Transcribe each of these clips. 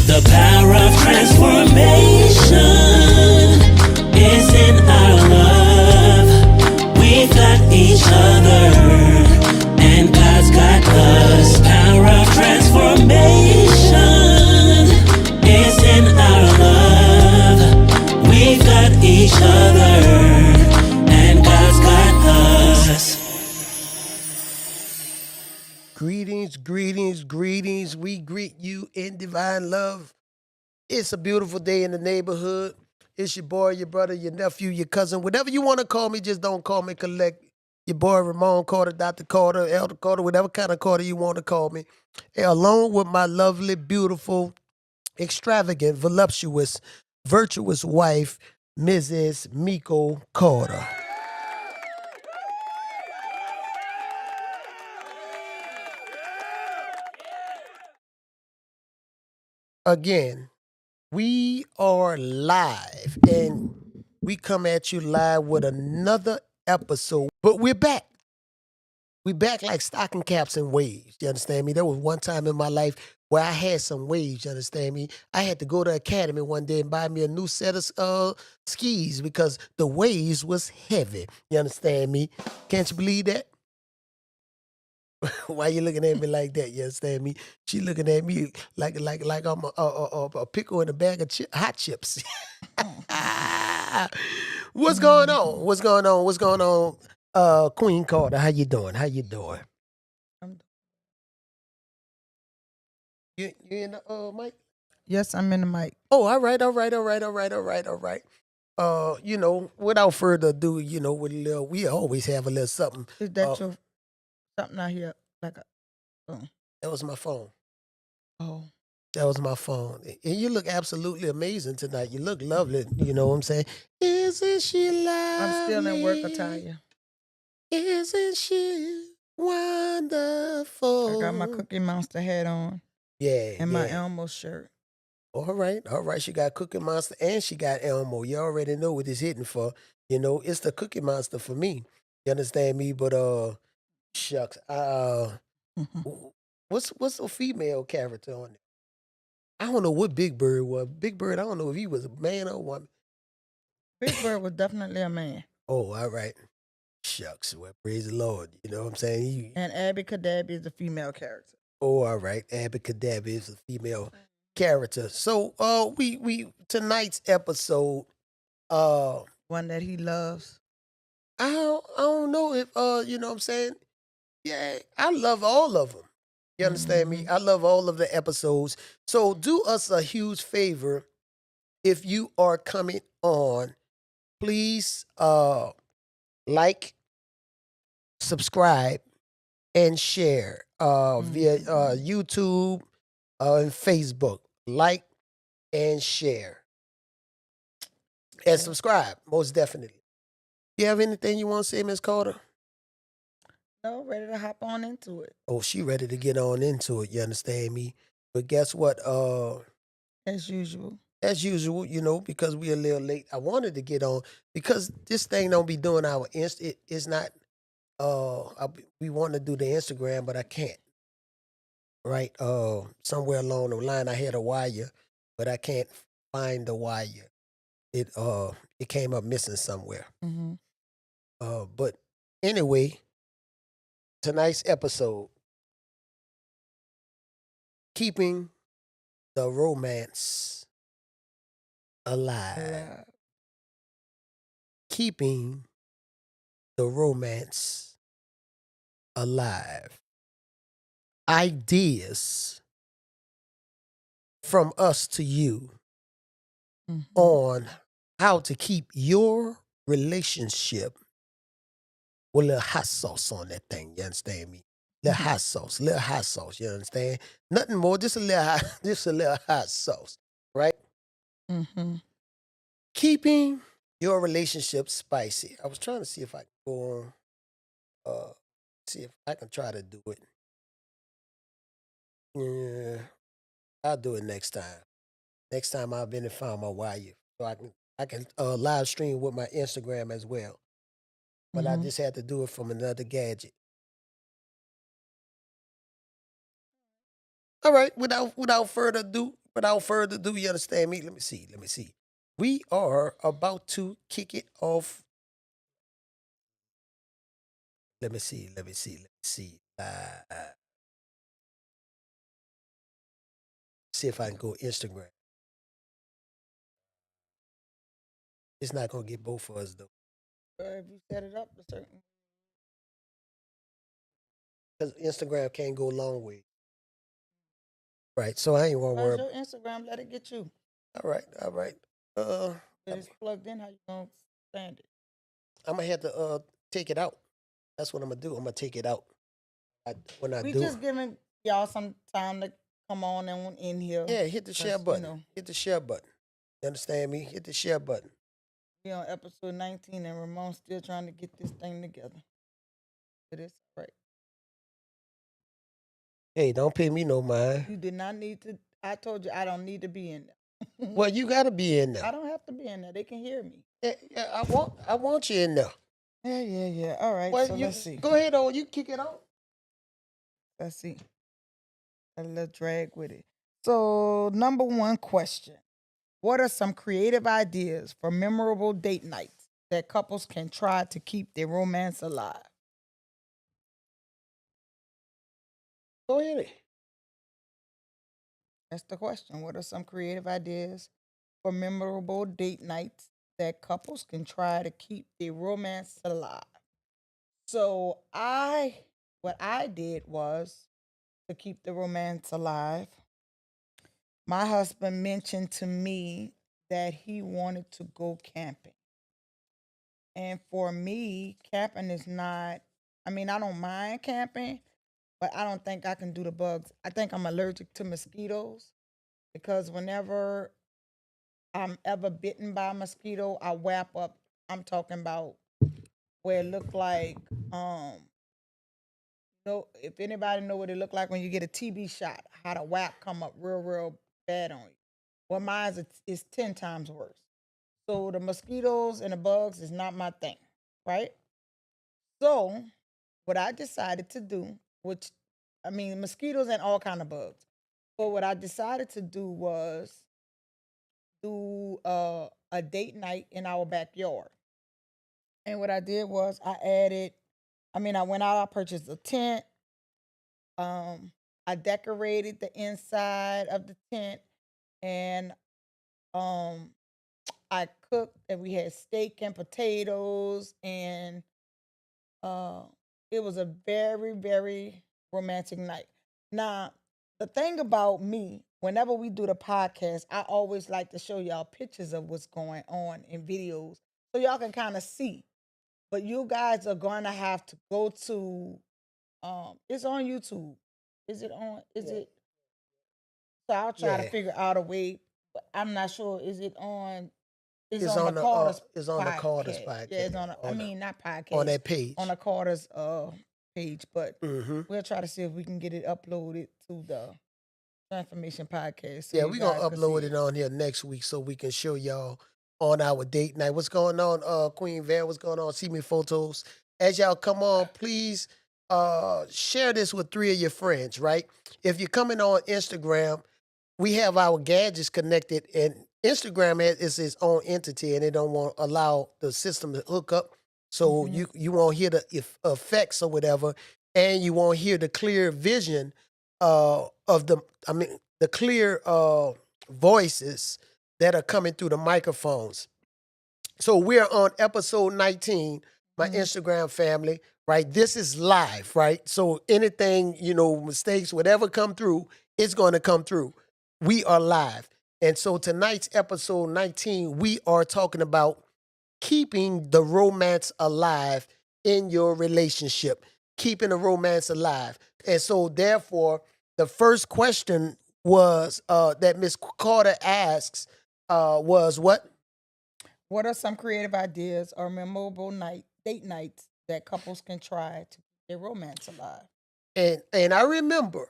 The power of transformation is in our love. We've got each other, and God's got us. Power of transformation is in our love. We've got each other, and God's got us. Greetings, greetings, greetings. We greet you in divine love. It's a beautiful day in the neighborhood. It's your boy, your brother, your nephew, your cousin. Whatever you want to call me, just don't call me collect. Your boy Ramon Carter, Dr. Carter, Elder Carter, whatever kind of Carter you want to call me. And along with my lovely, beautiful, extravagant, voluptuous, virtuous wife, Mrs. Miko Carter. Again, we are live and we come at you live with another episode, but we're back. We're back like stocking caps and waves. You understand me? There was one time in my life where I had some waves. You understand me? I had to go to Academy one day and buy me a new set of skis because the waves was heavy. You understand me? Can't you believe that? Why you looking at me like that? You understand me? She looking at me like I'm a pickle in a bag of hot chips. What's going on? What's going on? What's going on? Queen Carter, how you doing? How you doing? I'm- You in the mic? Yes, I'm in the mic. Oh, all right. Without further ado, with a little, we always have a little something. Is that your something out here? Like a That was my phone. oh, That was my phone. And you look absolutely amazing tonight. You look lovely. You know what I'm saying? Isn't she lovely? I'm still in work attire. Isn't she wonderful? I got my Cookie Monster hat on Yeah. and my Elmo shirt. All right. She got Cookie Monster and she got Elmo. You already know what it's hitting for. It's the Cookie Monster for me. You understand me? But shucks. What's a female character on it? I don't know what Big Bird was. Big Bird, I don't know if he was a man or a woman. Big Bird was definitely a man. Oh, all right. Shucks. Well, praise the Lord. You know what I'm saying? And Abby Cadabby is the female character. Oh, all right. Abracadabra is a female character. So we tonight's episode, One that he loves. I don't know if you know what I'm saying? Yeah, I love all of them. You understand me? I love all of the episodes. So do us a huge favor if you are coming on, please like, subscribe, and share via YouTube and Facebook. Like and share. And subscribe, most definitely. You have anything you want to say, Miss Carter? No, ready to hop on into it. Oh, she ready to get on into it, you understand me? But guess what? As usual. As usual, because we a little late. I wanted to get on because this thing don't be doing our it's not we want to do the Instagram, but I can't. Right? Somewhere along the line I had a wire, but I can't find the wire. It came up missing somewhere. But anyway, tonight's episode, keeping the romance alive. Keeping the romance alive. Ideas from us to you on how to keep your relationship with a little hot sauce on that thing. You understand me? Little hot sauce, you understand? Nothing more, just a little hot sauce, right? Keeping your relationship spicy. I was trying to see if I can go on, see if I can try to do it. Yeah, I'll do it next time. Next time I've been and found my wire, so I can live stream with my Instagram as well. But I just had to do it from another gadget. All right, without further ado, without further ado, you understand me? Let me see. We are about to kick it off. Let me see. See if I can go Instagram. It's not gonna get both of us though, If you set it up a certain, because Instagram can't go long way. Right. So I ain't gonna where's worry. your Instagram? Let it get you. All right. Uh, If it's plugged in, how you gonna stand it? I'm gonna have to take it out. That's what I'm gonna do. I'm gonna take it out. When I We do, just giving y'all some time to come on and in here. yeah, hit the share 'Cause, button. You know, Hit the share button. You understand me? Hit the share button. we on episode 19 and Ramon's still trying to get this thing together. It is right. Hey, don't pay me no mind. You did not need to. I told you I don't need to be in there. Well, you gotta be in I there. don't have to be in there. They can hear me. Yeah, I want you in there. Yeah. All right. Well, So you let's see. go ahead on. You kick it off. Let's see. A little drag with it. So, number one question: what are some creative ideas for memorable date nights that couples can try to keep their romance alive? Go ahead. That's the question. What are some creative ideas for memorable date nights that couples can try to keep their romance alive? So what I did was to keep the romance alive. My husband mentioned to me that he wanted to go camping. And for me, camping is not, I mean, I don't mind camping, but I don't think I can do the bugs. I think I'm allergic to mosquitoes because whenever I'm ever bitten by a mosquito, I wrap up. I'm talking about where it looked like, if anybody know what it looked like when you get a TB shot, how the whap come up real bad on you. Well, mine is 10 times worse. So the mosquitoes and the bugs is not my thing, right? So what I decided to do, which I mean mosquitoes and all kind of bugs. But what I decided to do was do a date night in our backyard. And what I did was I went out, I purchased a tent. Um, I decorated the inside of the tent and um I cooked and we had steak and potatoes and uh it was a very romantic night. Now, the thing about me, whenever we do the podcast, I always like to show y'all pictures of what's going on in videos so y'all can kind of see. But you guys are going to have to go to it's on YouTube. Is it on is Yeah. it So I'll try to Yeah. figure out a way, but I'm not sure. Is it on? It's It's on the on the Carter's it's on the Carter's podcast. Yeah, it's podcast. on. Not On podcast. that page. On the Carter's page, but Mm-hmm. we'll try to see if we can get it uploaded to the Transformation Podcast. So Yeah, you we're gonna guys can see upload it on here next week so we can show y'all on our date night. What's going on, Queen Van? What's going on? See me photos. As y'all come on, please share this with 3 of your friends, right? If you're coming on Instagram, we have our gadgets connected, and Instagram is its own entity, and they don't want to allow the system to hook up, so Mhm. you won't hear the effects or whatever, and you won't hear the clear vision of the clear voices that are coming through the microphones. So we're on episode 19, my Mhm. Instagram family, right? This is live, right? So anything, mistakes, whatever come through, it's going to come through. We are live. And so tonight's episode 19, we are talking about keeping the romance alive in your relationship, keeping the romance alive. And so therefore, the first question was that Miss Carter asks was what? What are some creative ideas or memorable date nights that couples can try to keep their romance alive? And I remember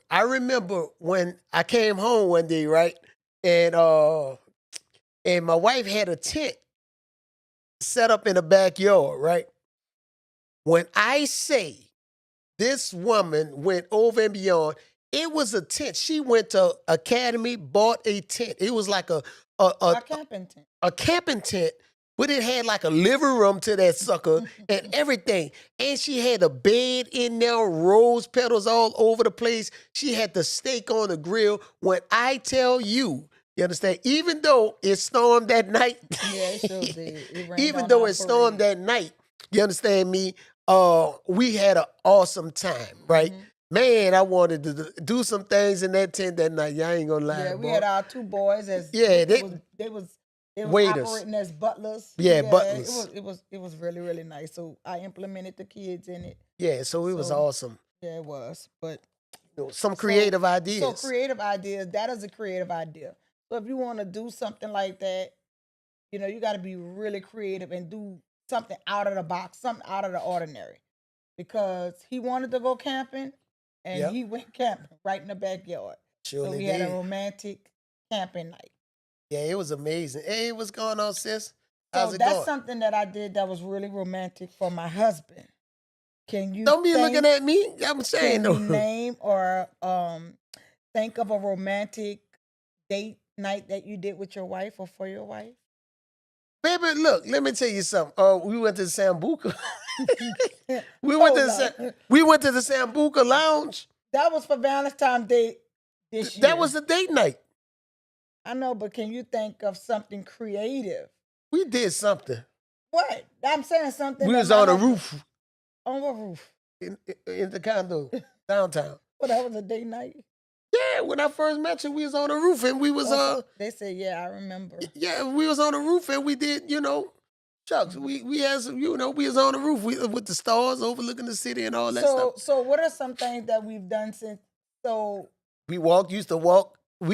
when I came home one day, right? And my wife had a tent set up in the backyard, right? When I say this woman went over and beyond, It was a tent. She went to Academy, bought a tent. It was like a camping tent. a camping tent, but it had like a living room to that sucker and everything. And she had a bed in there, rose petals all over the place. She had the steak on the grill. When I tell you, you understand, even though it stormed that night, Yeah, it sure did. It rained even on though our it stormed parade. that night, you understand me? We had an awesome time, right? Mm-hmm. Man, I wanted to do some things in that tent that night. Y'all ain't gonna lie, Yeah, we boy. had our 2 boys as Yeah, they was waiters. operating as butlers. Yeah, It butlers. was really, really nice. So I implemented the kids in it. Yeah, so it was So awesome. yeah, it was. But Some creative so ideas. creative ideas, that is a creative idea. So if you want to do something like that, you got to be really creative and do something out of the box, something out of the ordinary. Because he wanted to go camping, and Yep. he went camping right in the backyard. So Surely we had a did. romantic camping night. Yeah, it was amazing. Hey, what's going on, sis? So How's it that's going? something that I did that was really romantic for my husband. Can you Don't be think- looking at me. I'm saying Can you though. name or think of a romantic date night that you did with your wife or for your wife? Baby, look, let me tell you something. We went to the Sambuca. we Hold up. we went to the Sambuca Lounge. That was for Valentine's Day this year. That was the date night. I know, but can you think of something creative? We did something. What? I'm saying something. We that was my on the husband- roof On what roof? in the condo downtown. Well, that was a date night. Yeah, when I first met you, we was on the roof and we was They said, yeah, I remember. yeah, we was on the roof and we did, shucks, we had some, we was on the roof with the stars overlooking the city and all that stuff. So what are some things that we've done since? So We used to walk. I'm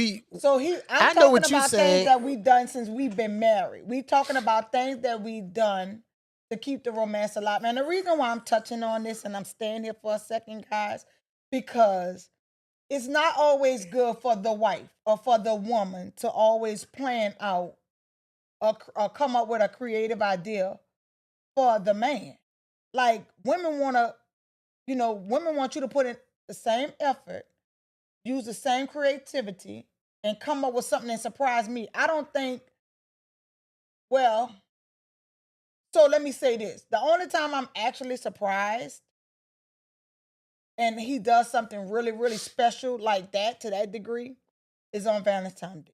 I know what talking you about saying. things that we've done since we've been married. We talking about things that we've done to keep the romance alive. And the reason why I'm touching on this and I'm staying here for a second, guys, because it's not always good for the wife or for the woman to always plan out or come up with a creative idea for the man. Like women want you to put in the same effort, use the same creativity, and come up with something that surprise me. I don't think, so let me say this. The only time I'm actually surprised and he does something really, really special like that to that degree is on Valentine's Day.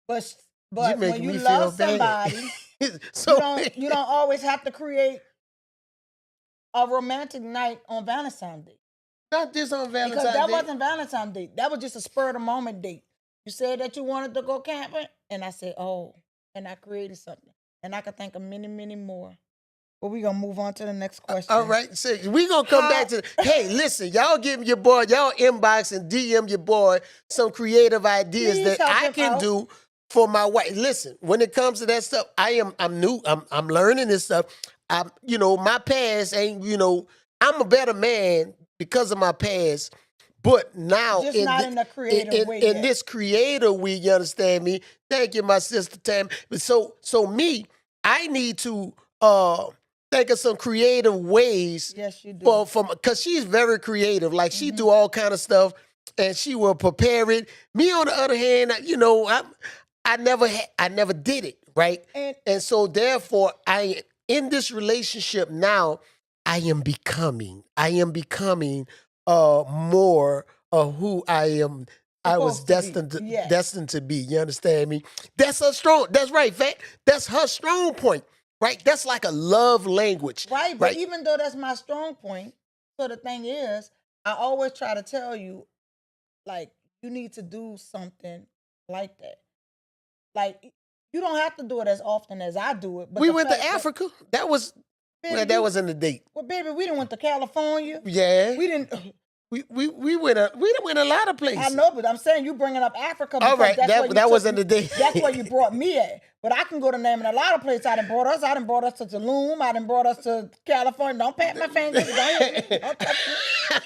But when you love somebody, you don't always have to create a romantic night on Valentine's Day. Not just on Valentine's Because that Day. wasn't Valentine's Day. That was just a spur of the moment date. You said that you wanted to go camping, and I said, oh, and I created something. And I could think of many, many more. But we're going to move on to the next question. All right, so we going to come back to, hey, listen, y'all give your boy, y'all inbox and DM your boy some creative ideas Please that help I him can out. do for my wife. Listen, when it comes to that stuff, I'm new, I'm learning this stuff. My past ain't, I'm a better man because of my past. But now Just not in a creative way in yet. this creative way, you understand me? Thank you, my sister Tam. So me, I need to think of some creative ways. Yes, you do. Because she's very creative. Like she do all kind of stuff, and she will prepare it. Me, on the other hand, I never did it, right? And so therefore, in this relationship now, I am becoming more of who I was destined to be. You understand me? That's right, fact. That's her strong point, right? That's like a love language. Right, but even though that's my strong point, so the thing is, I always try to tell you, like, you need to do something like that. Like, you don't have to do it as often as I do it. But we went to Africa. That was in the date. Well, baby, we didn't went to California. Yeah. We didn't. We went a lot of places. I know, but I'm saying you bringing up Africa. All right, that wasn't the day. That's where you brought me at. But I can go to naming a lot of places. I done brought us to Tulum. I done brought us to California. Don't pat my fingers. Don't touch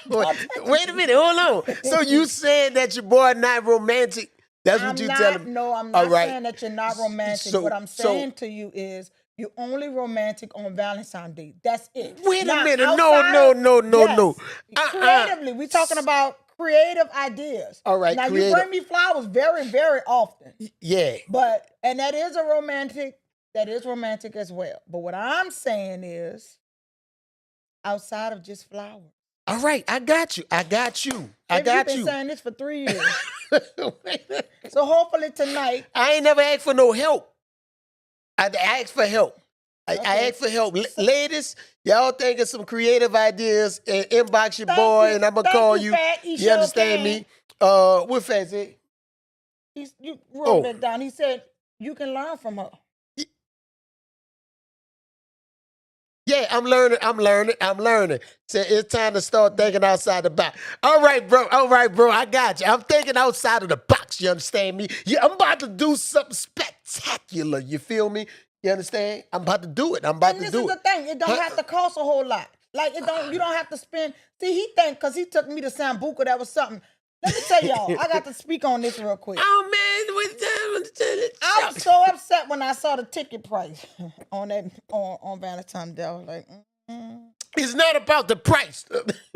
me. Wait a minute, hold on. So you saying that your boy not romantic? That's what you telling me? No, I'm not saying that you're not romantic. What I'm saying to you is you're only romantic on Valentine's Day. That's it. Wait a minute. No. No. Creatively, we talking about creative ideas. All right, Now creative. you bring me flowers very, very often. Yeah. And that is romantic as well. But what I'm saying is outside of just flowers. All right, I got you. Baby, you've been saying this for 3 years. So hopefully tonight. I ain't never asked for no help. I asked for help. I asked for help. Ladies, y'all think of some creative ideas and inbox your boy, and I'm going to call you. You understand me? What Fat said? You wrote that down. He said, you can learn from her. Yeah, I'm learning. So it's time to start thinking outside the box. All right, bro. I got you. I'm thinking outside of the box. You understand me? Yeah, I'm about to do something spectacular. You feel me? You understand? I'm about to do it. This is the thing. It don't have to cost a whole lot. Like you don't have to spend. See, he think because he took me to Sambuca, that was something. Let me tell y'all, I got to speak on this real quick. Oh man, I was so upset when I saw the ticket price on Valentine's Day. I was like, It's not about the price.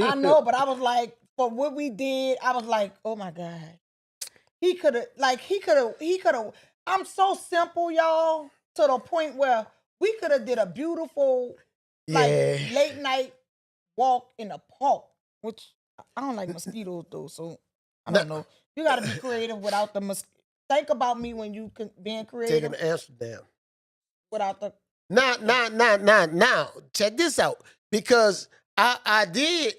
I know, but I was like, for what we did, I was like, oh my God. He could have. I'm so simple, y'all, to the point where we could have did a beautiful, late night walk in the park, which I don't like mosquitoes though, so I don't know. You got to be creative without the mosquitoes. Think about me when you being creative. Taking Amsterdam. Without the... Now. Check this out. Because I did...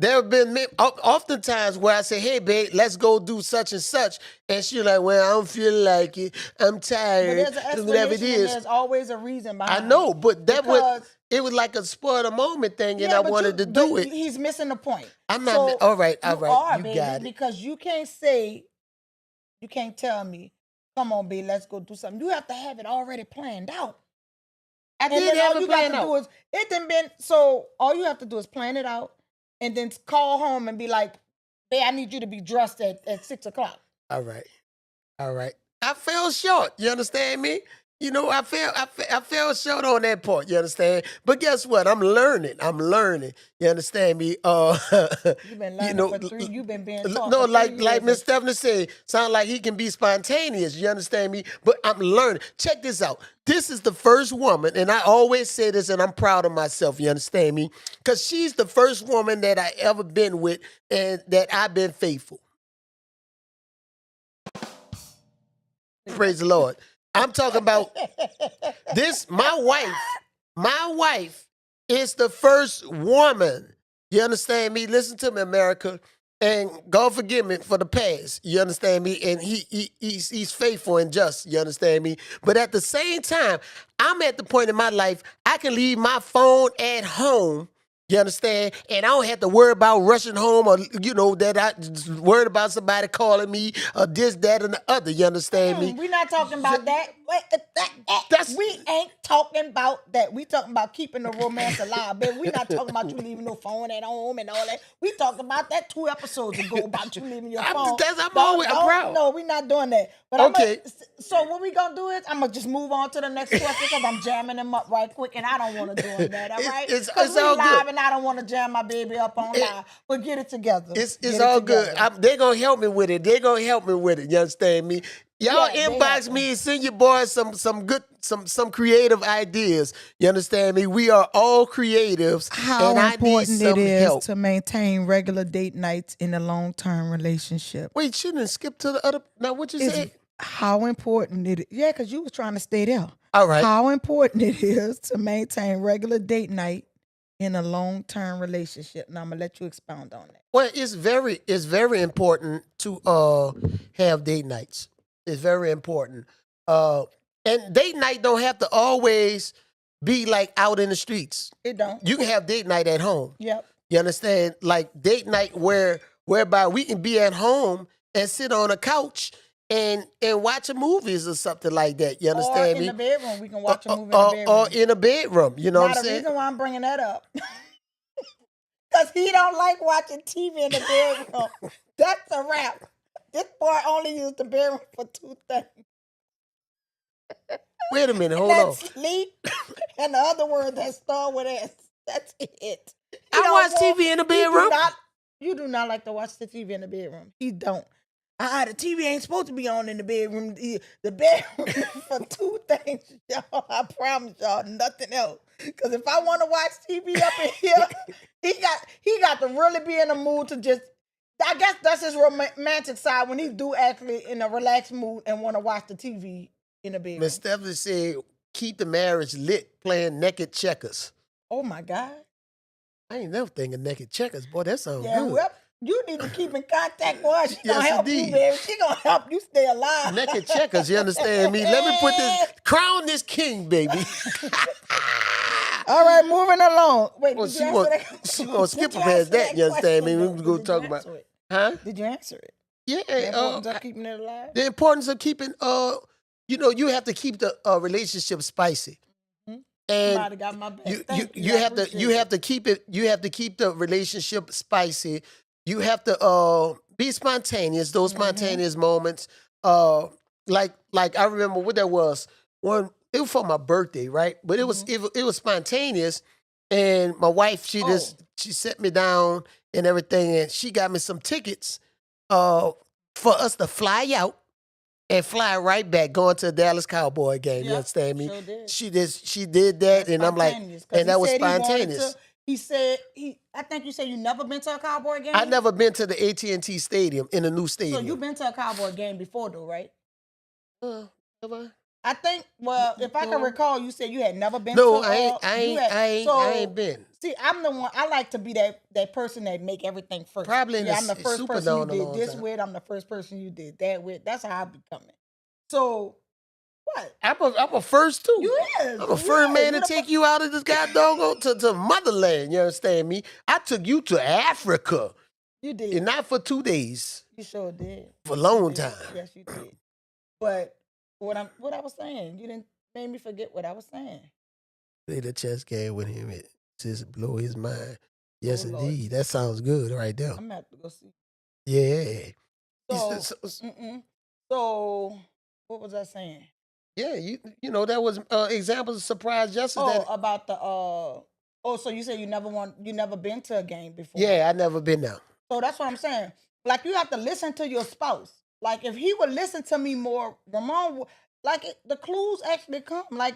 There have been oftentimes where I say, hey, babe, let's go do such and such. And she's like, well, I don't feel like it. I'm tired. But there's an explanation and there's always a reason behind it. I know, but it was like a spur of the moment thing, and I wanted to do it. He's missing the point. I'm not... All right. You baby, got it. Because you can't tell me, come on, babe, let's go do something. You have to have it already planned out. I did have it planned out. So all you have to do is plan it out. And then call home and be like, babe, I need you to be dressed at 6:00. All right. I fell short. You understand me? You know, I fell short on that part. You understand? But guess what? I'm learning. You understand me? You've been learning for 3. You've been being taught. No, like Miss Stephanie said, sound like he can be spontaneous. You understand me? But I'm learning. Check this out. This is the first woman, and I always say this, and I'm proud of myself. You understand me? Because she's the first woman that I ever been with, and that I've been faithful. Praise the Lord. I'm talking about this. My wife is the first woman. You understand me? Listen to me, America. And God forgive me for the past. You understand me? And he's faithful and just. You understand me? But at the same time, I'm at the point in my life, I can leave my phone at home. You understand? And I don't have to worry about rushing home or, that I just worried about somebody calling me or this, that, and the other. You understand me? We're not talking about that. We ain't talking about that. We talking about keeping the romance alive, baby. We're not talking about you leaving no phone at home and all that. We talked about that 2 episodes ago about you leaving your phone. I'm proud. No, we're not doing that. But okay. So what we gonna do is I'm gonna just move on to the next question because I'm jamming them up right quick and I don't want to do that. All right? It's we all live good. And I don't want to jam my baby up on live. But get it together. It's all good. They're gonna help me with it. You understand me? Y'all inbox me and send your boys some creative ideas. You understand me? We are all creatives. How and important I need some it is help. to maintain regular date nights in a long-term relationship. Wait, shouldn't skip to the other. Now, what you say? How important it is. Yeah, because you was trying to stay there. All right. How important it is to maintain regular date night in a long-term relationship. Now I'm gonna let you expound on that. Well, it's very important to have date nights. It's very important. And date night don't have to always be like out in the streets. It don't. You can have date night at home. Yep. You understand? Like date night whereby we can be at home and sit on a couch and watch a movies or something like that. You understand me? Or in the bedroom. We can watch a movie in the bedroom. Or in a bedroom. You know what I'm saying? The reason why I'm bringing that up. Because he don't like watching TV in the bedroom. That's a wrap. This boy only used the bedroom for 2 things. Wait a minute, hold on. Sleep and the other word that start with S. That's it. I watch TV in the bedroom. You do not like to watch the TV in the bedroom. He don't. The TV ain't supposed to be on in the bedroom. The bedroom is for two things, y'all. I promise y'all, nothing else. Because if I want to watch TV up in here, he got to really be in the mood to just. I guess that's his romantic side when he do actually in a relaxed mood and want to watch the TV in the bedroom. Miss Stephanie said, keep the marriage lit playing naked checkers. Oh my God. I ain't never thinking naked checkers. Boy, that sounds Yeah, good. well, you need to keep in contact with her. She Yes, gonna help indeed. you, baby. She gonna help you stay alive. Naked checkers, you understand me? Let me put this, crown this king, baby. All right, moving along. Wait, Well, did she you answer that? she gonna skip Did you past answer that, you understand me? question, We though? can go Did talk you about, answer it? huh? Did you answer it? Yeah, The importance of keeping it alive? the importance of keeping, you have to keep the relationship spicy. And Somebody got my back. you Thank you have to you have to keep it. You have to keep the relationship spicy. You have to be spontaneous. Those spontaneous moments. Like I remember what that was. One, it was for my birthday, right? But it was it was spontaneous. And my wife, she set me down and everything, and she got me some tickets for us to fly out and fly right back, going to a Dallas Cowboy game. You understand me? Sure did. She did that, and I'm like, and that was spontaneous. He said I think you said you never been to a Cowboy game. I never been to the AT&T Stadium in a new So stadium. you've been to a Cowboy game before, though, right? Have I? I think. Well, if I can recall, you said you had never been. No, to, I ain't been. See, I'm the one. I like to be that person that make everything first. Probably in I'm the first Superdome person you a did long this time. with. I'm the first person you did that with. That's how I be coming. So what? I'm a first too. You is. I'm a first man to take you out of this goddamn to motherland. You understand me? I took you to Africa. You did. And not for 2 days. You sure did. For a long time. Yes, you did. But what I was saying, you didn't make me forget what I was saying. Play the chess game with him. It just blow his mind. Yes, Oh, Lord. indeed. That sounds good right there. I'm gonna have to go see. Yeah. So what was I saying? Yeah, you know that was examples of surprise justice. About the so you said you never been to a game before. Yeah, I never been there. So that's what I'm saying. Like you have to listen to your spouse. Like if he would listen to me more, Ramon, the clues actually come. Like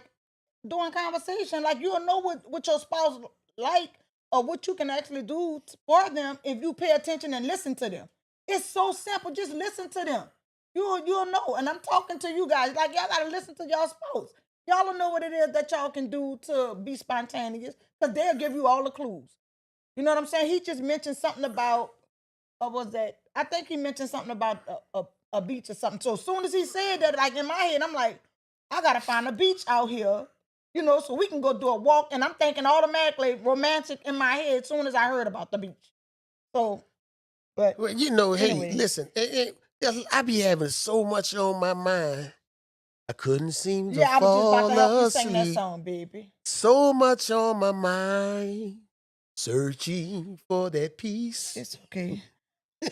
during conversation, like you'll know what your spouse like or what you can actually do for them if you pay attention and listen to them. It's so simple. Just listen to them. You'll know. And I'm talking to you guys. Like y'all gotta listen to y'all spouse. Y'all will know what it is that y'all can do to be spontaneous because they'll give you all the clues. You know what I'm saying? He just mentioned something about what was that? I think he mentioned something about a beach or something. So as soon as he said that, like in my head, I'm like, I gotta find a beach out here, so we can go do a walk. And I'm thinking automatically romantic in my head as soon as I heard about the beach. So, but well, anyway. Hey, listen, I be having so much on my mind. I couldn't seem to I was just about to help you asleep. sing that song, baby. So much on my mind, searching for that peace. It's okay.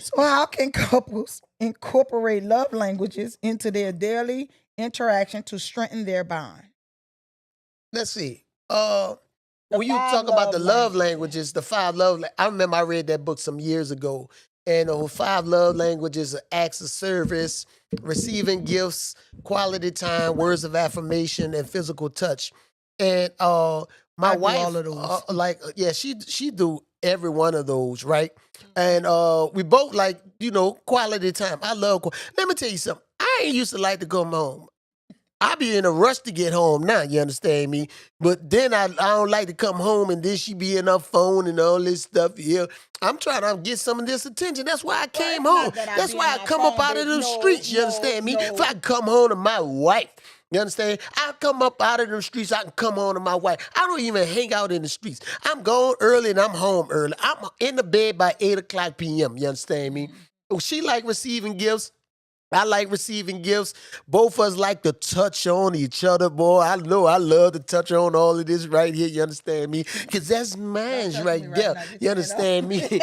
So how can couples incorporate love languages into their daily interaction to strengthen their bond? Let's see. When you five talk about the love love languages, the 5 love, I remember I read that book some years ago, and the 5 love languages are acts of service, receiving gifts, quality time, words of affirmation, and physical touch. And my I do wife, all of those. she do every one of those, right? And we both like, quality time. I love. Let me tell you something. I ain't used to like to come home. I be in a rush to get home now, you understand me? But then I don't like to come home and then she be in her phone and all this stuff here. I'm trying to get some of this attention. That's why I came home. That's why I come up out of the streets, you understand me? If I can come home to my wife, you understand? I come up out of the streets, I can come home to my wife. I don't even hang out in the streets. I'm going early and I'm home early. I'm in the bed by 8 o'clock p.m., you understand me? She like receiving gifts. I like receiving gifts. Both of us like to touch on each other, boy. I know I love to touch on all of this right here. You understand me? Because that's Don't mine touch right me right there. now. Get You your hand off. understand me?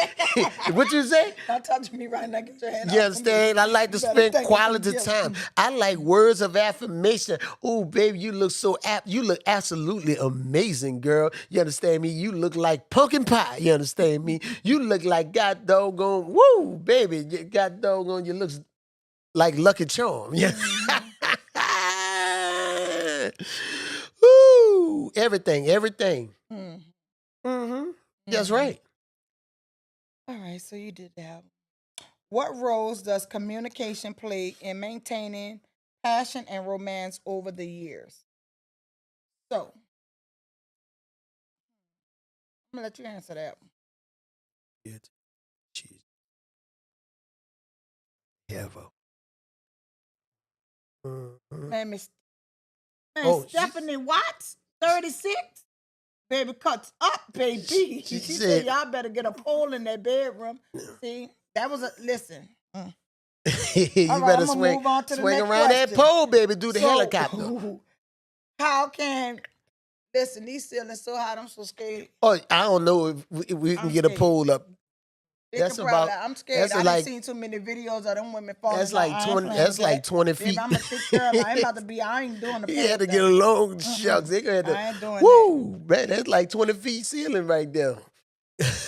What you say? Don't touch me right now. Get your hand You off of me. understand? I like You to better spend thank me for the quality gift. time. I like words of affirmation. Oh, baby, you look so apt. You look absolutely amazing, girl. You understand me? You look like pumpkin pie. You understand me? You look like God doggone, woo, baby. God doggone, you look like Lucky Charm. Yeah. Woo! Everything, everything. Mm. Mm-hmm. That's Mhm. right. All right, so you did that. What roles does communication play in maintaining passion and romance over the years? So I'm gonna let you answer that. Good. Jeez. Ever. Mhm. Man, man, Oh, Stephanie Watts, 36. Baby cuts up, baby. she She said, said, y'all better get a pole in that bedroom. See, that was a listen. All you right, better I'm gonna swing, move on to the swing next around that question. pole, baby. Do the helicopter. So, how can listen? These ceilings so hot, I'm so scared. Oh, I don't know if we can I'm get a scared. pole up. It That's could probably. about. I'm scared. That's I done like. seen too many videos of them women falling That's down. like I ain't 20. playing That's with like that. 20 Baby, feet. I'm a thick girl. I ain't about to be. I ain't doing the He pole had to get thing. along. Shucks, they gonna have to. I ain't doing that. Woo, man, that's like 20 feet ceiling right there.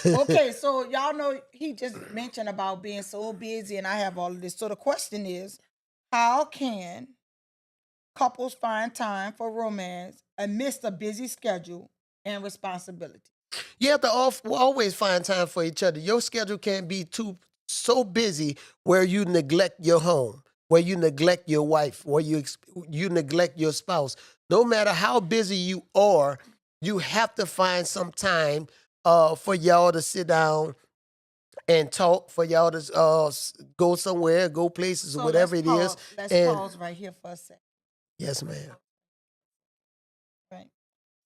Okay, so y'all know he just mentioned about being so busy, and I have all of this. So the question is, how can couples find time for romance amidst a busy schedule and responsibility? You have to always find time for each other. Your schedule can't be too so busy where you neglect your home, where you neglect your wife, where you neglect your spouse. No matter how busy you are, you have to find some time for y'all to sit down and talk, for y'all to go somewhere, go places, or So let's whatever it is. pause. Let's And pause right here for a second. yes, ma'am. Right.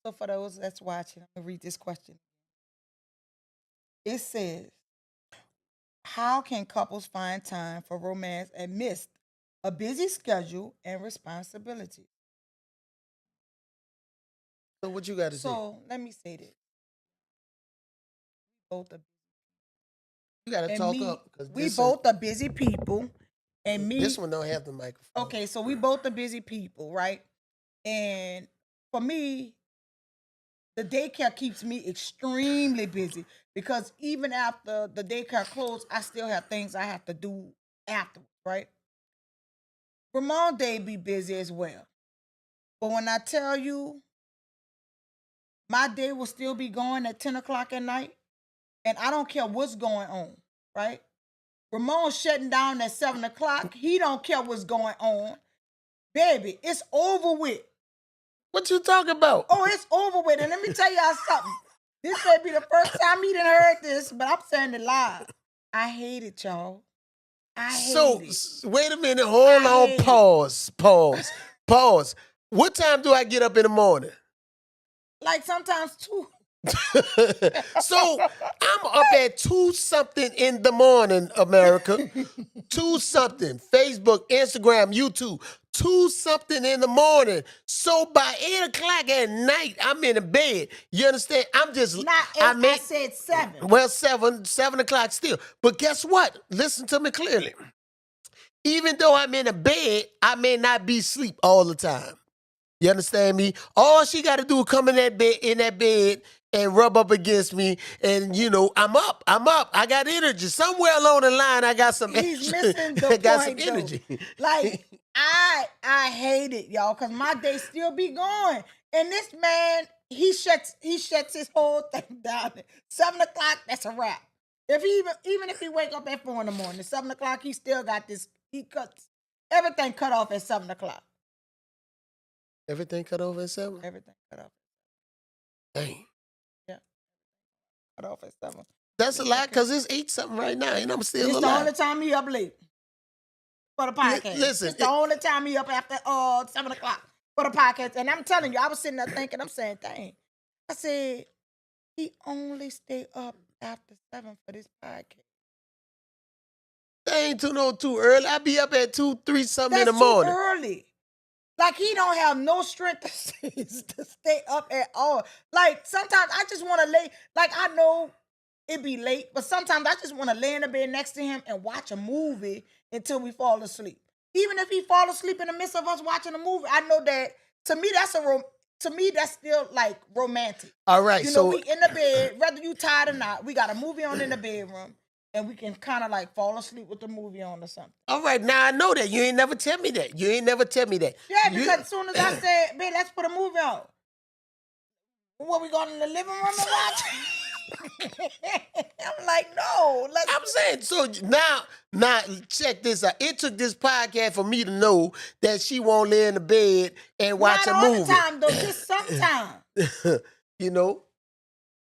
So for those that's watching, I'm gonna read this question. It says, how can couples find time for romance amidst a busy schedule and responsibility? So what you got to say? So let me say this. Both are, You got to and talk me, up because we both are busy people. And this me, one don't have the microphone. okay, so we both are busy people, right? And for me, the daycare keeps me extremely busy because even after the daycare closed, I still have things I have to do afterwards, right? Ramon Day be busy as well. But when I tell you my day will still be going at 10 o'clock at night, and I don't care what's going on, right? Ramon's shutting down at 7 o'clock. He don't care what's going on. Baby, it's over with. What you talking about? Oh, it's over with. And let me tell y'all something. This may be the first time you done heard this, but I'm saying it live. I hate it, y'all. I So hate it. wait a minute, hold I on, hate it. pause. What time do I get up in the morning? Like sometimes too. So I'm up at 2 something in the morning, America. 2 something. Facebook, Instagram, YouTube. 2 something in the morning. So by 8 o'clock at night, I'm in the bed. You understand? I'm just Not eight, I said 7. well, 7 o'clock still. But guess what? Listen to me clearly. Even though I'm in a bed, I may not be asleep all the time. You understand me? All she got to do is come in that bed, and rub up against me, and I'm up. I got energy. Somewhere along the line, I got some He's extra. missing the I got some point though. energy. Like I hate it, y'all, because my day still be going. And this man, he shuts his whole thing down. 7 o'clock, that's a wrap. If he even if he wake up at 4 in the morning, 7 o'clock, he still got this. He cuts everything cut off at 7 o'clock. Everything cut over at 7? Everything cut off. Dang. Yeah, cut off at 7. That's a It's lot okay. because it's 8 something right now, and I'm still This the alive. only time he up late for the podcast. Listen, It's the only time he up after 7 o'clock for the podcast. And I'm telling you, I was sitting there thinking, I'm saying, dang. I said, he only stay up after 7 for this podcast. That ain't too early. I be up at 2, 3 something in That's the too morning. early. Like he don't have no strength to stay up at all. Like sometimes I just want to lay. Like I know it be late, but sometimes I just want to lay in the bed next to him and watch a movie until we fall asleep. Even if he fall asleep in the midst of us watching a movie, I know that to me that's still like romantic. All right, You know, so we in the bed, whether you tired or not, we got a movie on in the bedroom, and we can kind of like fall asleep with the movie on or something. all right, now I know that. You ain't never tell me that. Yeah, because as soon as I said, "Babe, let's put a movie on," what we going in the living room and watch? I'm like, no, let's. I'm saying, so now check this out. It took this podcast for me to know that she won't lay in the bed and watch Not a all movie. the time though, just sometimes. You know?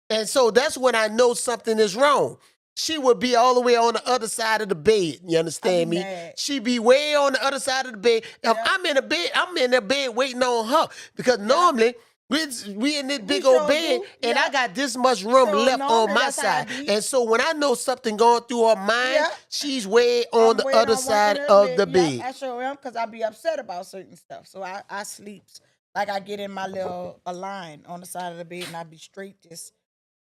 And so that's when I know something is wrong. She would be all the way on the other side of the bed. You understand me? mad. She be way on the other side of the bed. If Yep. I'm in the bed waiting on her. Because normally we in this big sure old bed do. and Yep. I got this much room So left on normally my that's how I side. be. And so when I know something going through her mind, Yep. she's way on the other side of the bed. I sure am because I be upset about certain stuff. So I sleeps. Like I get in my little line on the side of the bed and I be straight just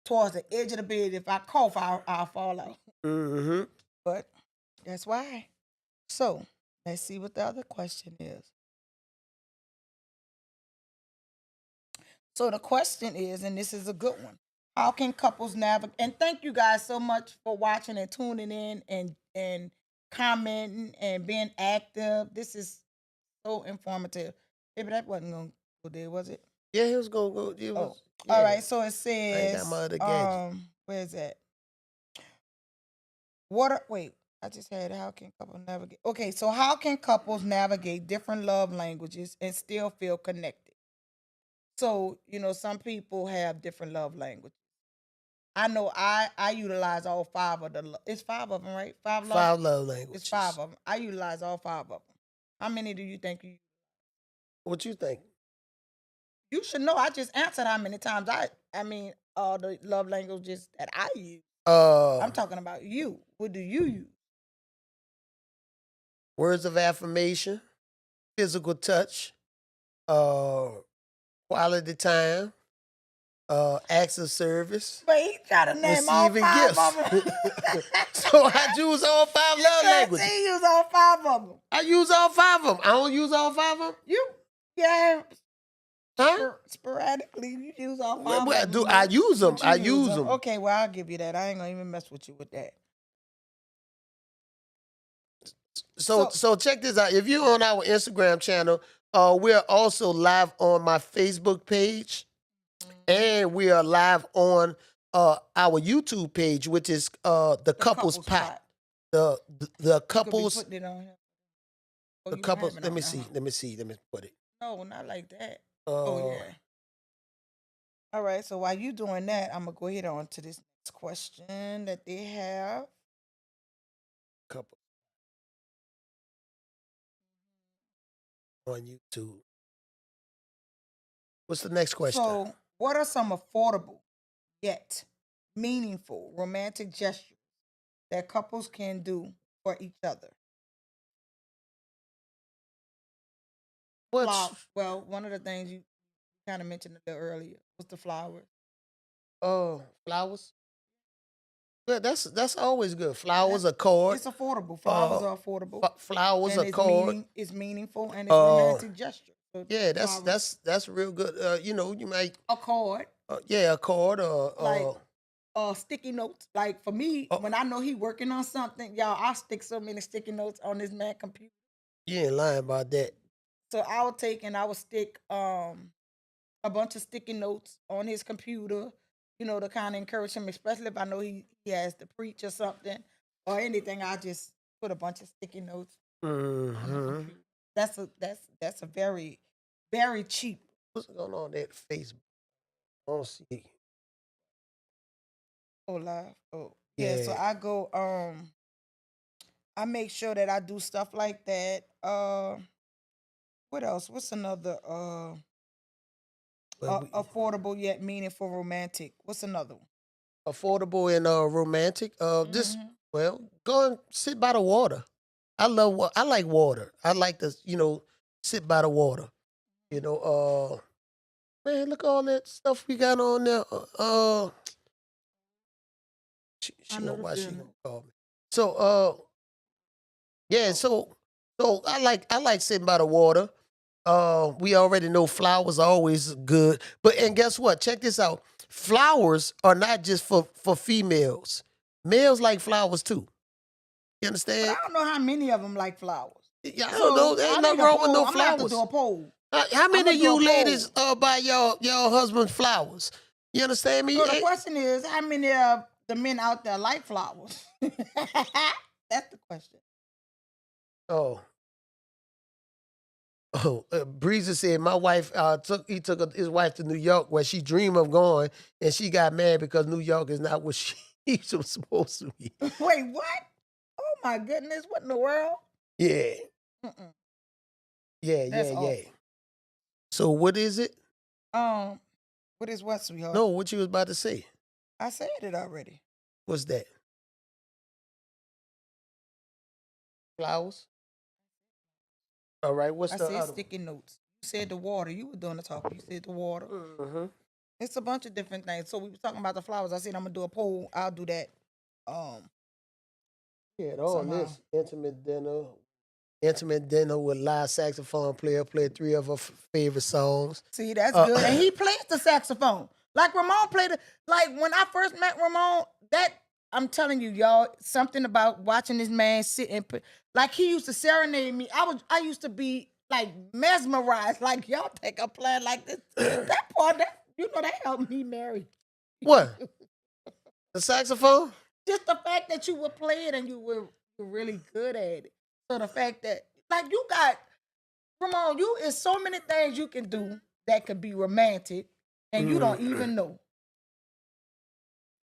towards the edge of the bed. If I cough, I'll fall out. Mm-hmm. But that's why. So let's see what the other question is. So the question is, and this is a good one: how can couples navigate? And thank you guys so much for watching and tuning in and commenting and being active. This is so informative. Maybe that wasn't gonna go there, was it? Yeah, he was gonna go. It Oh, was, all yeah. right. So it I ain't says, got my other gadget. where is that? Wait, I just had how can couples navigate? Okay, so how can couples navigate different love languages and still feel connected? So, some people have different love languages. I know I utilize all five of it's five of them, right? Five love. 5 love languages. It's five of them. I utilize all five of them. How many do you think you? What you think? You should know. I just answered how many times I mean, all the love languages that I use. I'm talking about you. What do you use? Words of affirmation, physical touch, quality time, acts of service, But he try to name all receiving five gifts. of them. So I use all 5 love languages. He use all five of them. I use all 5 of them. I don't use all 5 of them. Yeah. Huh? Sporadically, you use all five Well, of them. I use them. But you I use them. Okay, well, I'll give you that. I ain't gonna even mess with you with that. So check this out. If you're on our Instagram channel, we're also live on my Facebook page, and we are live on our YouTube page, which is the couples pot. The couples. Putting it on here. The couples. Let me see. Let me put it. No, not like that. Oh yeah. All right. So while you doing that, I'm gonna go ahead on to this next question that they have. Couple on YouTube. What's the next question? So, what are some affordable yet meaningful romantic gestures that couples can do for each other? Well, one of the things you kind of mentioned a little earlier was the flowers. Oh, flowers. Good. That's always good. Flowers, a card. It's affordable. Flowers are affordable. Flowers, and a card. It's meaningful and it's romantic gesture. So yeah, that's real good. You might a card. Yeah, a card or like sticky notes. Like for me, when I know he working on something, y'all, I'll stick so many sticky notes on this man computer. You ain't lying about that. So I will stick a bunch of sticky notes on his computer, to kind of encourage him, especially if I know he has to preach or something or anything. I just put a bunch of sticky notes on the computer. That's a very, very cheap. What's going on there? Facebook. I don't see. Oh, live. Oh, yeah. So I go. I make sure that I do stuff like that. What else? What's another affordable yet meaningful romantic? What's another one? Affordable and romantic. Well, go and sit by the water. I like water. I like to, sit by the water. You know, man, look all that stuff we got on there. I She know know the why she feeling. gonna call me. So, yeah, so I like sitting by the water. We already know flowers are always good, and guess what? Check this out. Flowers are not just for females. Males like flowers too. You But I understand? don't know how many of them like flowers. Yeah, I don't know. So There I ain't need nothing a wrong with poll. no I'm gonna have to do flowers. a poll. How I'm many gonna of do a you poll. ladies buy y'all husband's flowers? You understand me? So the question is, how many of the men out there like flowers? That's the question. Oh, Breezer said my wife took his wife to New York where she dreamed of going, and she got mad because New York is not what she was supposed to be. Wait, what? Oh my goodness! What in the world? Yeah, Mm-mm. yeah, That's yeah, yeah. awful. So what is it? Um, what is what, sweetheart? No, what you was about to say? I said it already. What's that? Flowers. All right. What's I the said other one? sticky notes. You said the water. You were doing the talking. You said the water. Mm-hmm. It's a bunch of different things. So we were talking about the flowers. I said I'm gonna do a poll. I'll do that. Um, Yeah, all somehow. this intimate dinner with live saxophone player played three of her favorite songs. See, that's Uh, good. And he plays the saxophone. Like Ramon played it. Like when I first met Ramon, that I'm telling you, y'all, something about watching this man sit and like he used to serenade me. I used to be like mesmerized. Like y'all think I'm playing like this. That part, that helped me marry. what? The saxophone? Just the fact that you would play it and you're really good at it. So the fact that like you got Ramon, you is so many things you can do that could be romantic, and you don't even know.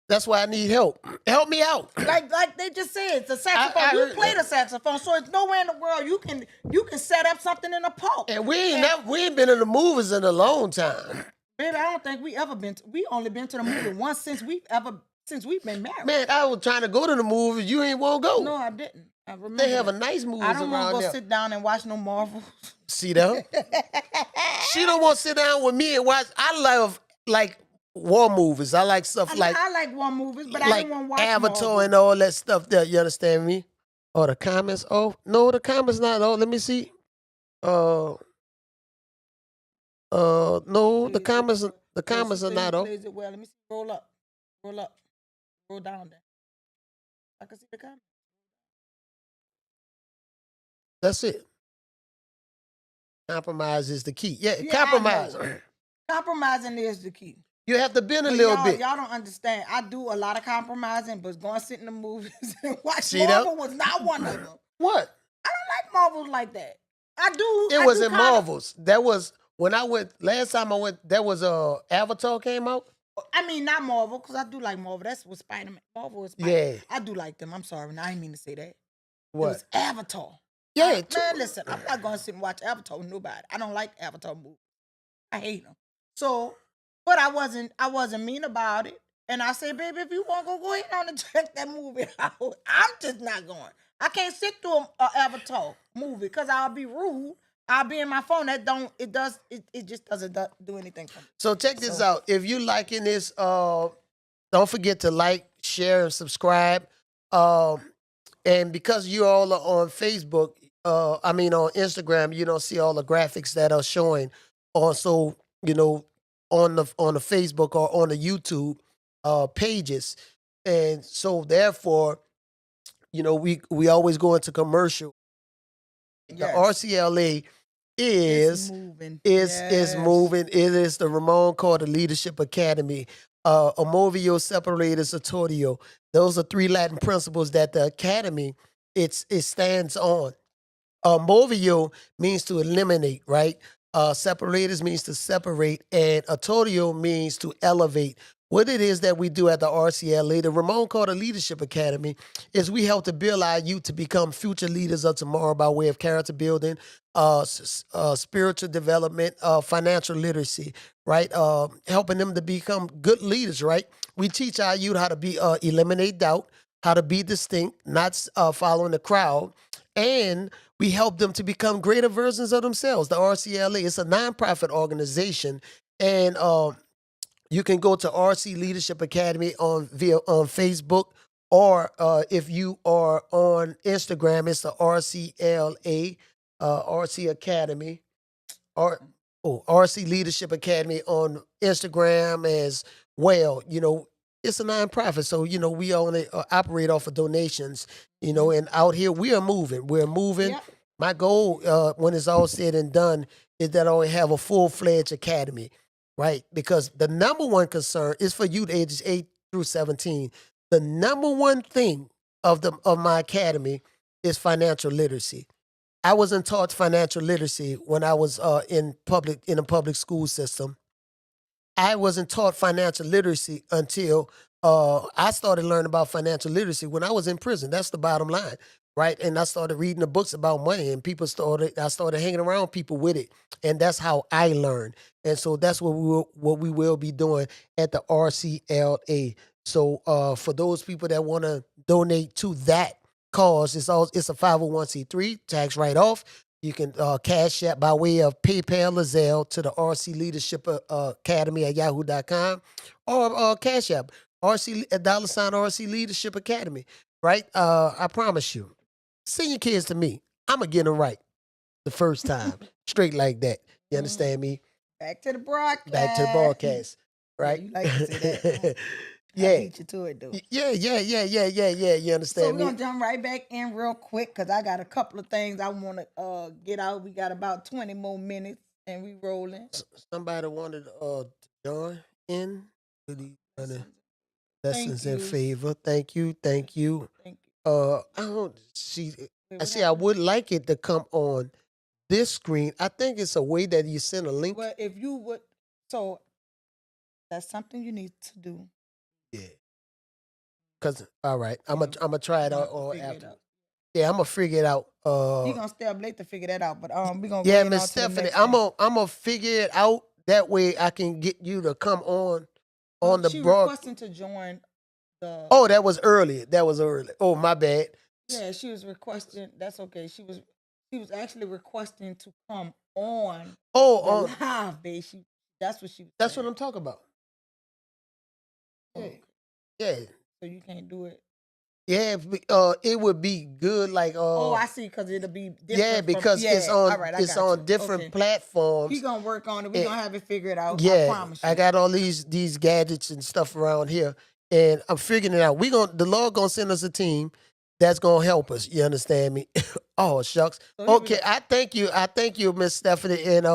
That's why I need help. Help me out. Like they just said, it's a saxophone. I You heard play that. the saxophone, so it's nowhere in the world you can set up something in a park. And we ain't been in the movies in a long time. Baby, I don't think we ever been. We only been to the movie once since we've been married. Man, I was trying to go to the movies. You ain't want to go. No, I didn't. I remember They have a that. nice movies I don't want around to go there. sit down and watch no Marvel. See that? She don't want to sit down with me and watch. I love like war movies. I like stuff like I like war movies, but I like didn't want to watch Avatar Marvel. and all that stuff there. You understand me? Oh, the comments. Oh, no, the comments not. Oh, let me see. No, the comments are not. Oh, Plays it well. Let me see. Roll up, roll down. There, I can see the comment. that's it. Compromise is the key. Yeah, Yeah, compromise. I know. Compromising is the key. You have to bend a But little y'all, bit. y'all don't understand. I do a lot of compromising, but going to sit in the movies and watch See that? Marvel was not one of them. What? I don't like Marvels like that. I do. It I was do in kinda- Marvels. That was when I went last time I went. That was Avatar came out. I mean, not Marvel, because I do like Marvel. That's what Spider-Man. Marvel is Spider. Yeah. I do like them. I'm sorry. I didn't mean to say that. It What? was Avatar. Yeah, Man, listen, I'm not going to sit and watch Avatar with nobody. I don't like Avatar movies. I hate them. So, but I wasn't mean about it. And I said, baby, if you want to go ahead on and check that movie out. I'm just not going. I can't sit through an Avatar movie because I'll be rude. I'll be in my phone. It just doesn't do anything for me. So check this out. If you liking this, don't forget to like, share, and subscribe. And because you all are on Facebook, on Instagram, you don't see all the graphics that are showing. Also, on the Facebook or on the YouTube pages, and so therefore, we always go into commercial. The Yes. RCLA It's is moving. is moving. It is the Ramon Carter Leadership Academy. Amovio, Separatus, Autorio. Those are three Latin principles that the academy it stands on. Movio means to eliminate, right? Separatus means to separate, and Autorio means to elevate. What it is that we do at the RCLA, the Ramon Carter Leadership Academy, is we help to build our youth to become future leaders of tomorrow by way of character building, spiritual development, financial literacy, right? Helping them to become good leaders, right? We teach our youth how to be eliminate doubt, how to be distinct, not following the crowd, and we help them to become greater versions of themselves. The RCLA, it's a nonprofit organization, and you can go to RC Leadership Academy on Facebook, or if you are on Instagram, it's the RCLA, RC Academy, or RC Leadership Academy on Instagram as well. It's a nonprofit, so we only operate off of donations. And out here we are moving. We're moving. Yep. My goal, when it's all said and done, is that I have a full-fledged academy, right? Because the number one concern is for youth ages 8 through 17. The number one thing of my academy is financial literacy. I wasn't taught financial literacy when I was in a public school system. I wasn't taught financial literacy until I started learning about financial literacy when I was in prison. That's the bottom line, right? And I started reading the books about money, and I started hanging around people with it, and that's how I learned. And so that's what we will be doing at the RCLA. So for those people that want to donate to that cause, it's a 501c3, tax write-off. You can cash app by way of PayPal or Zelle to the RC Leadership Academy at yahoo.com, or cash app RC $RC Leadership Academy. Right? I promise you, send your kids to me. I'm gonna get them right the first time, straight like that. You understand me? Back to the broadcast. Back to the broadcast. Right? Yeah, you like to say that. Huh? Yeah. I beat you to it, though. Yeah. You understand So we're me? going to jump right back in real quick because I got a couple of things I want to get out. We got about 20 more minutes and we rolling. Somebody wanted to join in. Thank Lessons in you. favor. Thank you. Thank you. I don't see. Wait, I what see. I happened? would like it to come on this screen. I think it's a way that you send a link. Well, if you would, so that's something you need to do. Yeah. Cause all right, I'm gonna try it You out have to on figure it after. out. Yeah, I'm gonna figure it out. You're going to stay up late to figure that out, but we're going to Yeah, go Miss on to the Stephanie, next I'm thing. gonna figure it out. That way, I can get you to come on the She broad. requesting to join the. Oh, that was early. Oh, my bad. Yeah, she was requesting. That's okay. She was actually requesting to come on Oh, the live, babe. That's what she was that's what saying. I'm talking about. Oh, Yeah. okay. Yeah. So you can't do it. Yeah, it would be good. Like, Oh, I see. Because it'll be different. yeah, because it's All on right, I it's got on you. different Okay. platforms. He gonna work on it. We Yeah. gonna have it figured out. I Yeah, promise you. I got all these gadgets and stuff around here, and I'm figuring it out. The Lord gonna send us a team that's gonna help us. You understand me? Oh shucks. So here we Okay, go. I thank you, Miss Stephanie, and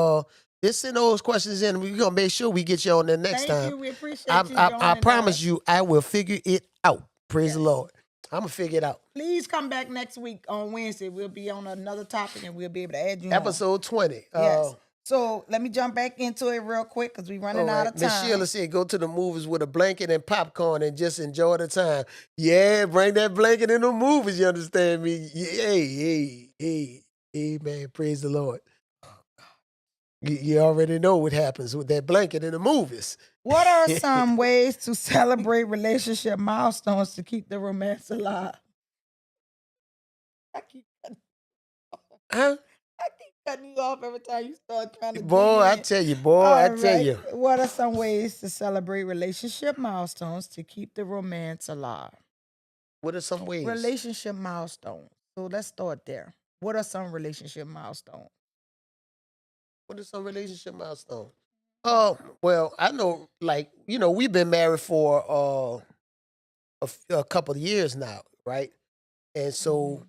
just send those questions in. We're gonna make sure we get you on there next Thank time. you. We appreciate I you I joining promise us. you, I will figure it out. Praise the Yes. Lord. I'm gonna figure it out. Please come back next week on Wednesday. We'll be on another topic and we'll be able to add you on. Episode 20. Yes. So let me jump back into it real quick because we're running out of time. Miss Sheila said, go to the movies with a blanket and popcorn and just enjoy the time. Yeah, bring that blanket in the movies, you understand me? Hey, man, praise the Lord. You already know what happens with that blanket in the movies. What are some ways to celebrate relationship milestones to keep the romance alive? I keep Huh? cutting you off every time you start trying to. Boy, I dig in. tell you, boy, All I tell right. you. What are some ways to celebrate relationship milestones to keep the romance alive? What are some ways? Relationship milestones. So let's start there. What are some relationship milestones? What are some relationship milestones? Well, I know, like, we've been married for a couple of years now, right? And so,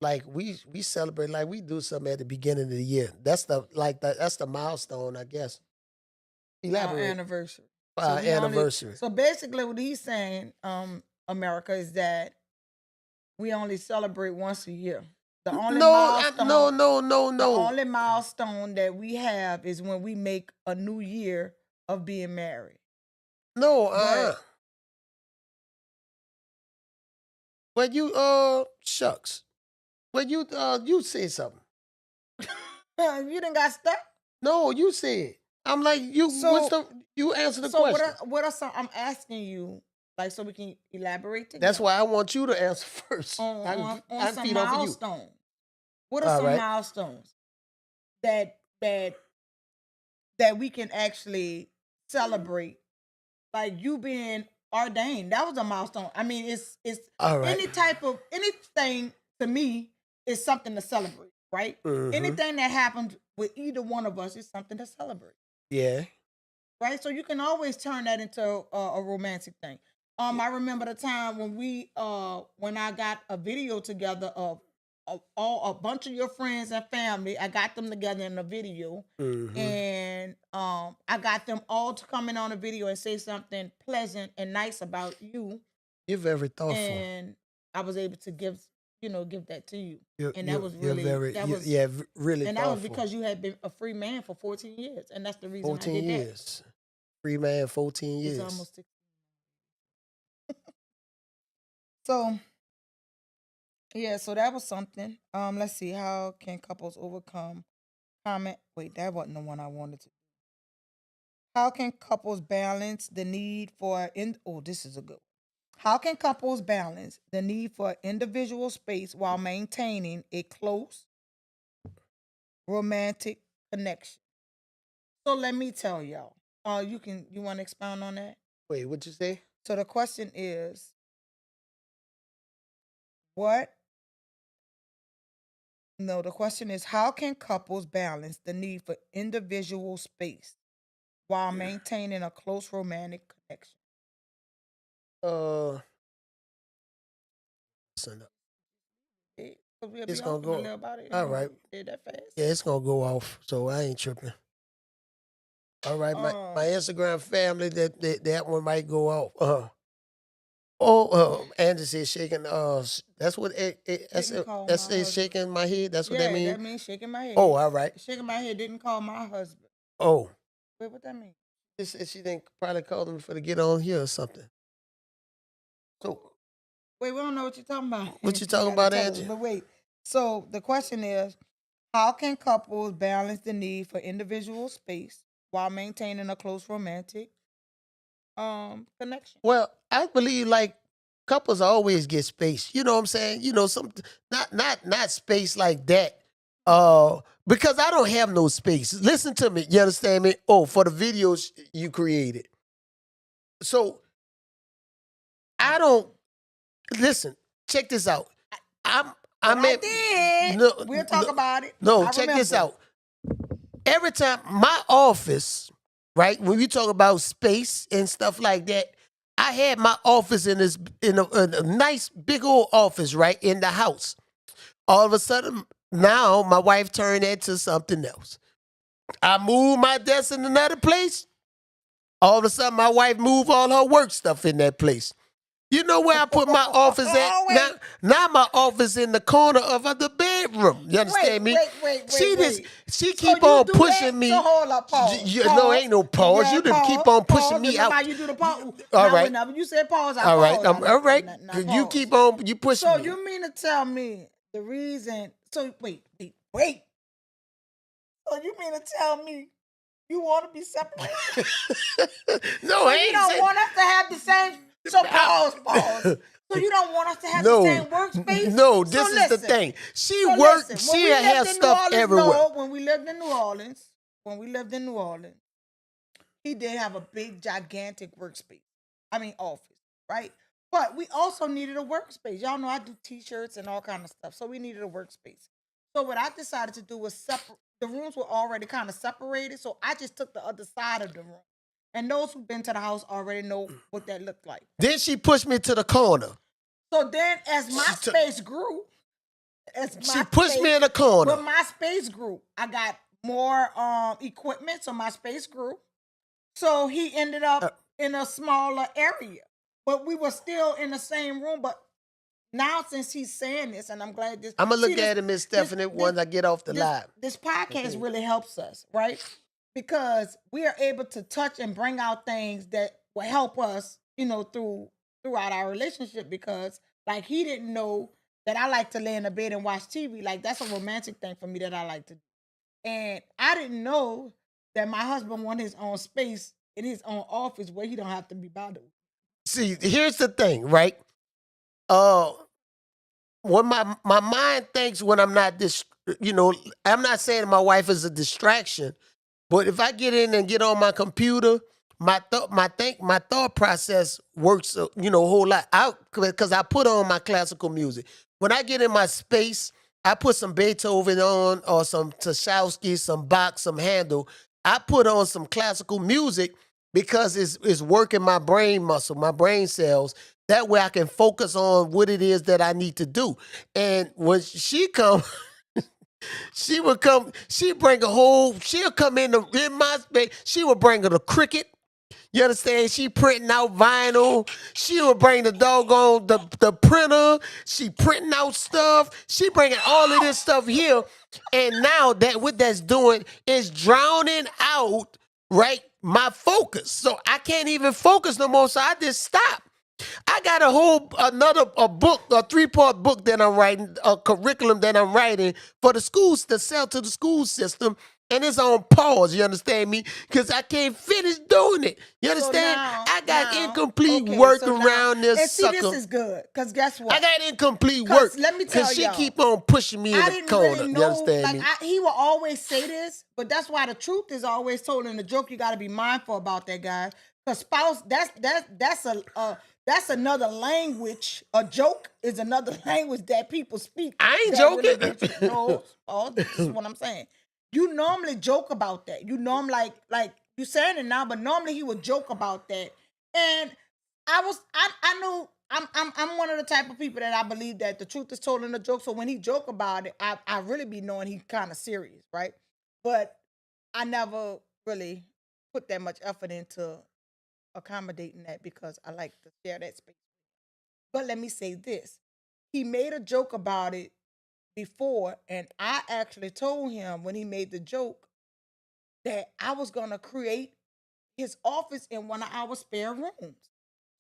like, we celebrate, like, we do something at the beginning of the year. That's the milestone, I guess. Our Elaborate. anniversary. Our we only- anniversary. so basically, what he's saying, America, is that we only celebrate once a year. The only milestone, no. The only milestone that we have is when we make a new year of being married. No, But- But you, shucks. But you say something. You done got stuck. No, you said. I'm like, you. So- You answer the So question. what are some? I'm asking you. Like, so we can elaborate together. That's why I want you to answer first. on I some feed off of you. milestones. What are All some right. milestones that we can actually celebrate? Like you being ordained, that was a milestone. I mean, it's All right. anything to me is something to celebrate, right? Mhm. Anything that happens with either one of us is something to celebrate, Yeah. right? So you can always turn that into a romantic thing. I remember the time when when I got a video together of a bunch of your friends and family. I got them together in a video, Mhm. and I got them all to come in on a video and say something pleasant and nice about you, You're very thoughtful. and I was able to give that to you, and You're very really and thoughtful. that was because you had been a free man for 14 years, and that's the reason 14 I did years. Free man, 14 that. years. It's almost 6. So yeah, so that was something. Let's see, how can couples overcome comment? Wait, that wasn't the one I wanted to. How can couples balance the need for this is a good one. How can couples balance the need for individual space while maintaining a close romantic connection? So let me tell y'all. You want to expound on that? Wait, what'd you say? So the question is, what? No, the question is, how can couples balance the need for individual space while maintaining a close romantic connection? Listen up. We'll It's be gonna off in a go. little about it. All right. Did that fast? Yeah, it's gonna go off, so I ain't tripping. All right, my Instagram family, that one might go off. Andy said shaking. That's what that's shaking my head. That's what that means. That means shaking my head. Oh, all right. Shaking my head didn't call my husband. Oh, Wait, what that mean? she didn't probably call him for to get on here or something. So wait, we don't know what you're talking about. What you talking about, tell us. Angie? But wait, so the question is, how can couples balance the need for individual space while maintaining a close romantic connection? Well, I believe like couples always get space. You know what I'm saying? You know, some not space like that. Because I don't have no space. Listen to me. You understand me? Oh, for the videos you created. So I don't listen. Check this out. I did. No, We'll talk about it. No, I check this remember. out. Every time my office, right? When you talk about space and stuff like that, I had my office in a nice big old office, right, in the house. All of a sudden, now my wife turned that to something else. I moved my desk in another place. All of a sudden, my wife moved all her work stuff in that place. You know where I put my office at? Oh, Now my office in the corner of the bedroom. You understand me? Wait. She So keep you on do pushing that? me. So hold up, pause. No, ain't no pause. Yeah, You done keep on pushing me Remember out. how you do the pause? All Now, right. Whenever you said pause, I All right. paused. All right. Now You pause. keep on. You pushing So me. you mean to tell me the reason? So wait. So you mean to tell me you want to be separated? No, So I you ain't don't saying- want us to have the same. So pause. So you don't want us to have No. the same workspace? No, So this is the listen. thing. She So worked. listen, when She we lived has in New stuff Orleans, everywhere. no, when we lived in New Orleans, he did have a big, gigantic workspace. I mean, office, right? But we also needed a workspace. Y'all know I do T-shirts and all kind of stuff, so we needed a workspace. So what I decided to do was separate. The rooms were already kind of separated, so I just took the other side of the room. And those who've been to the house already know what that looked like. Then she pushed me to the corner. So then, as my space grew, She pushed me in the corner. when my space grew, I got more equipment, so my space grew. So he ended up in a smaller area, but we were still in the same room. But now, since he's saying this, and I'm glad this, I'm gonna look at it, Miss Stephanie, once I get off the live. This podcast really helps us, right? Because we are able to touch and bring out things that will help us, throughout our relationship. Because, like, he didn't know that I like to lay in the bed and watch TV. Like, that's a romantic thing for me that I like to do. And I didn't know that my husband wanted his own space in his own office where he don't have to be bothered. See, here's the thing, right? Uh, when my mind thinks when I'm not I'm not saying my wife is a distraction, but if I get in and get on my computer, my thought process works a whole lot out because I put on my classical music. When I get in my space, I put some Beethoven on or some Tchaikovsky, some Bach, some Handel. I put on some classical music because it's working my brain muscle, my brain cells. That way I can focus on what it is that I need to do. And when she come, she would come, she'll come in my space, she would bring her the cricket. You understand? She printing out vinyl. She would bring the doggone the printer. She printing out stuff. She bringing all of this stuff here. And now that what that's doing is drowning out, right, my focus. So I can't even focus no more. So I just stop. I got a book, a 3-part book that I'm writing, a curriculum that I'm writing for the schools to sell to the school system. And it's on pause, you understand me? Because I can't finish doing it. You understand? I got incomplete work around this and see, sucker. this is good, because guess what? I got incomplete work. Let me tell Because she y'all, keep on pushing me in I the didn't corner. really You know, understand me? he will always say this, but that's why the truth is always told in the joke. You got to be mindful about that, guys. Because spouse, that's another language. A joke is another language that people speak. I ain't that really joking. gets you- no, this is what I'm saying. You normally joke about that. You normally like you saying it now, but normally he would joke about that. And I knew I'm one of the type of people that I believe that the truth is told in the joke. So when he joke about it, I really be knowing he kind of serious, right? But I never really put that much effort into accommodating that because I like to share that space. But let me say this. He made a joke about it before, and I actually told him when he made the joke that I was gonna create his office in one of our spare rooms.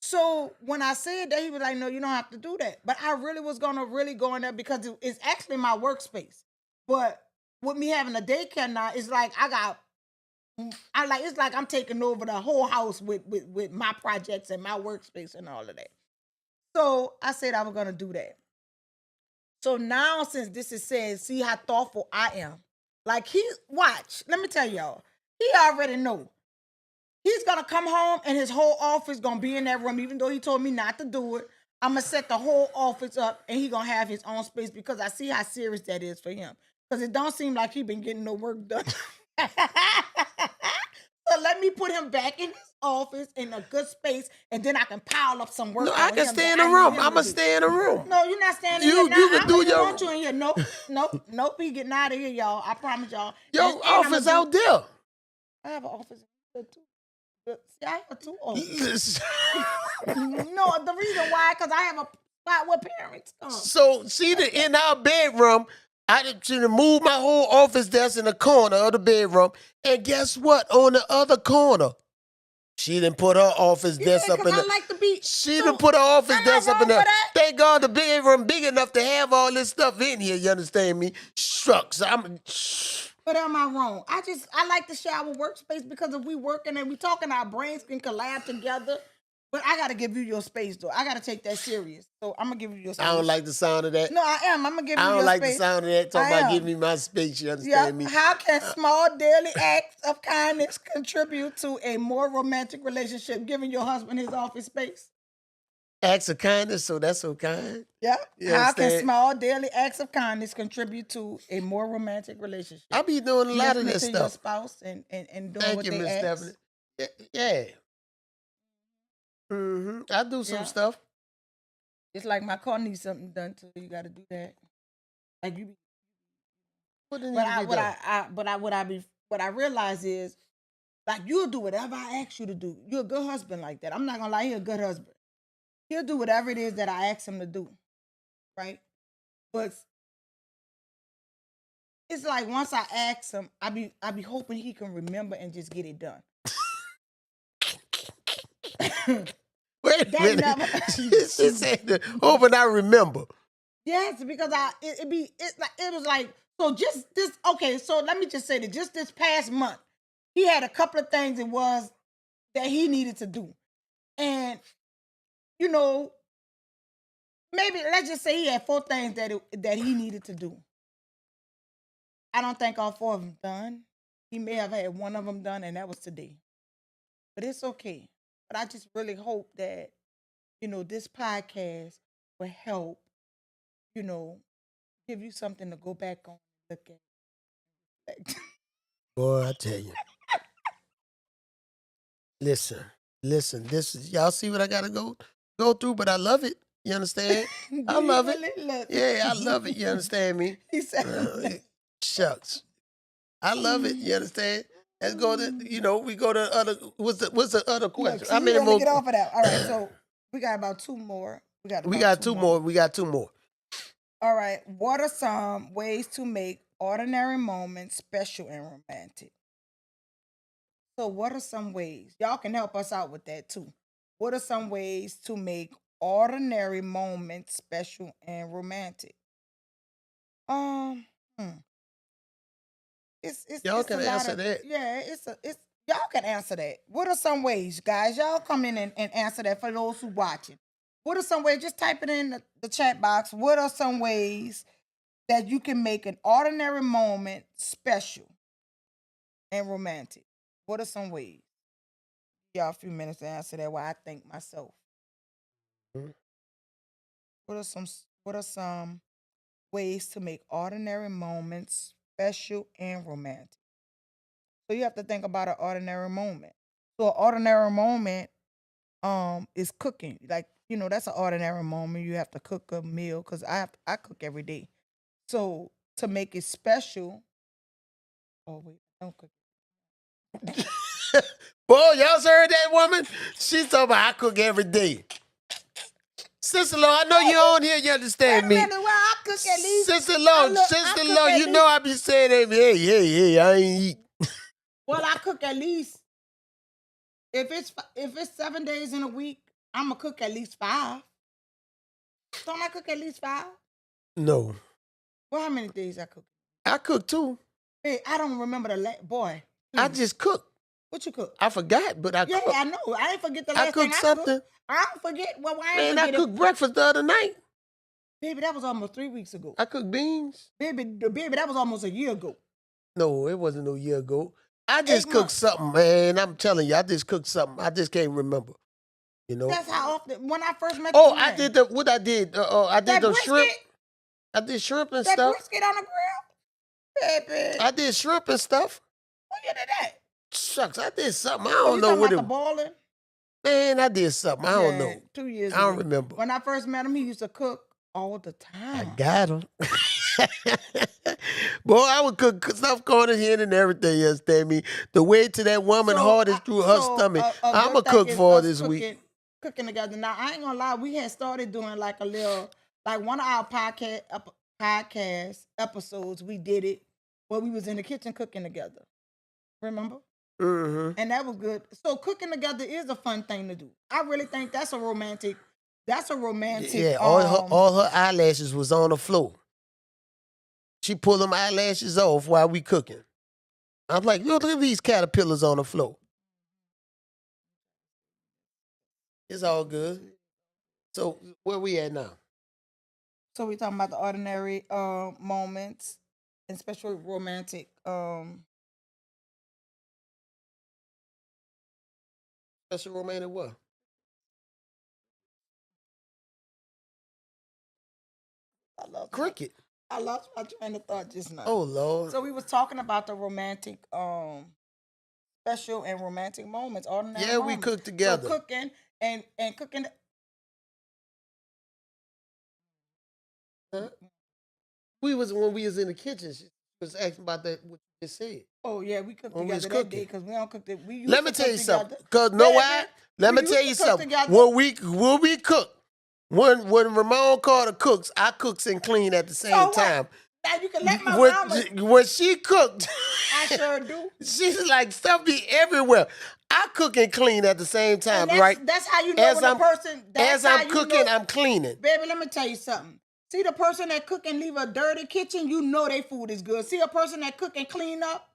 So when I said that, he was like, "No, you don't have to do that." But I really was gonna really go in there because it's actually my workspace. But with me having a daycare now, it's like it's like I'm taking over the whole house with my projects and my workspace and all of that. So I said I was gonna do that. So now, since this is said, see how thoughtful I am. Like watch, let me tell y'all, he already know. He's gonna come home and his whole office gonna be in that room, even though he told me not to do it. I'm gonna set the whole office up and he gonna have his own space because I see how serious that is for him. Because it don't seem like he been getting no work done. So let me put him back in his office in a good space, and then I can pile up some work. No, on I can him stay that in the I need room. him I'm to going to do. stay in the room. No, you're not standing You- in here. you Now, can I do don't even your- want you in here. Nope. He getting out of here, y'all. I promise y'all. Your And I'ma office do- out there. I have an office here too. See, I have 2 offices. No, the reason why, because I have a spot where parents come. So, see, in our bedroom, I should move my whole office desk in the corner of the bedroom. And guess what? On the other corner, she didn't put her office desk up in because the. I like to be. She so, didn't put her office I'm not desk up in wrong there. for that. Thank God the bedroom big enough to have all this stuff in here. You understand me? Shucks. But am I wrong? I like to share our workspace because if we working and we talking, our brains can collab together. But I gotta give you your space though. I gotta take that serious. So I'm gonna give you your space. I don't like the sound of that. No, I am. I'm gonna give you I your don't like space. the sound of that. Talking I about am. giving me my space. You Yeah. understand me? How can small daily acts of kindness contribute to a more romantic relationship? Giving your husband his office space. Acts of kindness, so that's so kind. Yeah. You How can understand? small daily acts of kindness contribute to a more romantic relationship? I be doing a lot of Listening this to your stuff. spouse and doing Thank what you, they Miss ask. Stephanie. Yeah. I do some Yeah. stuff. It's like my car needs something done, so you got to do that. Like you, What do you but need I, to be what done? what I realize is, like you'll do whatever I ask you to do. You're a good husband like that. I'm not gonna lie, he's a good husband. He'll do whatever it is that I ask him to do, right? But it's like once I ask him, I be hoping he can remember and just get it done. Wait a That minute. never- She said, hoping I remember. Yes, because it was like so just this okay, so let me just say that just this past month, he had a couple of things it was that he needed to do. And you know, maybe let's just say he had 4 things that he needed to do. I don't think all 4 of them done. He may have had one of them done, and that was today. But it's okay. But I just really hope that, this podcast will help, give you something to go back on and look at. Boy, I tell you. Listen. This is y'all see what I gotta go through, but I love it. You understand? I love it. Yeah, I love it. You understand me? He said, shucks. I love it. You understand? Let's go to, we go to other. What's the other question? Look, see, you get off of that. All right, so we got about 2 more. We got 2 more. We got 2 more. All right. What are some ways to make ordinary moments special and romantic? So, what are some ways? Y'all can help us out with that too. What are some ways to make ordinary moments special and romantic? Y'all can answer that. Yeah, it's y'all can answer that. What are some ways, guys? Y'all come in and answer that for those who watching. What are some ways? Just type it in the chat box. What are some ways that you can make an ordinary moment special and romantic? What are some ways? Y'all a few minutes to answer that while I think myself. Mm-hmm. What are some ways to make ordinary moments special and romantic? So you have to think about an ordinary moment. So an ordinary moment is cooking. Like, that's an ordinary moment. You have to cook a meal because I cook every day. So to make it special, oh wait, don't cook. Boy, y'all heard that woman? She's talking about I cook every day. Sister-in-law, I know you on here, you understand me. I cook at least. Sister-in-law, you know I be saying that, hey, I ain't eat. Well, I cook at least, if it's 7 days in a week, I'm going to cook at least 5. Don't I cook at least 5? No. Well, how many days I cook? I cook too. Hey, I don't remember boy. I just cook. What you cook? I forgot, but I cook. Yeah, I know. I didn't forget the last thing I something. cooked. I don't forget. Well, why Man, I cooked breakfast the other night. Baby, that was almost 3 weeks ago. I cooked beans. Baby, that was almost a year ago. No, it wasn't no year ago. I just cooked something, man. I'm telling you, I just cooked something. I just can't remember. That's how often. When I first met you. Oh, I did what I did. I did the shrimp. I did shrimp and stuff. That brisket on the grill? Baby. I did shrimp and stuff. When you did that? Shucks, I did something. I don't know what it was. Boiling? Man, I did something. I don't know. 2 years ago. I don't remember. When I first met him, he used to cook all the time. I got him. Boy, I would cook stuff corn here and everything, you understand me? The way to that woman heart is through her stomach. I'm going to cook for her this week. Cooking together. Now, I ain't going to lie. We had started doing like a little, like one of our podcast episodes, we did it where we was in the kitchen cooking together. Remember? Mm-hmm. And that was good. So cooking together is a fun thing to do. I really think that's a romantic. Yeah, all her eyelashes was on the floor. She pulled them eyelashes off while we cooking. I'm like, look at these caterpillars on the floor. It's all good. So where we at now? So we talking about the ordinary moments and especially romantic. Special romantic what? Cricket. I lost my train of thought just now. Oh Lord. So we was talking about the romantic, special and romantic moments. Ordinary moments. We cooked together. So cooking and cooking. Huh? When we was in the kitchen. She was asking about that. What you just said. Oh yeah, we cooked together that day because we don't cook it. Let me tell you something. Cause know why? Let me tell you something. When we cook. When Ramon Carter cooks, I cooks and clean at the same time. Now you can let my mama. When she cooked, I sure do. She's like stuff be everywhere. I cook and clean at the same time, right? That's how you know when a person. As I'm cooking, I'm cleaning. Baby, let me tell you something. See the person that cook and leave a dirty kitchen, you know their food is good. See a person that cook and clean up,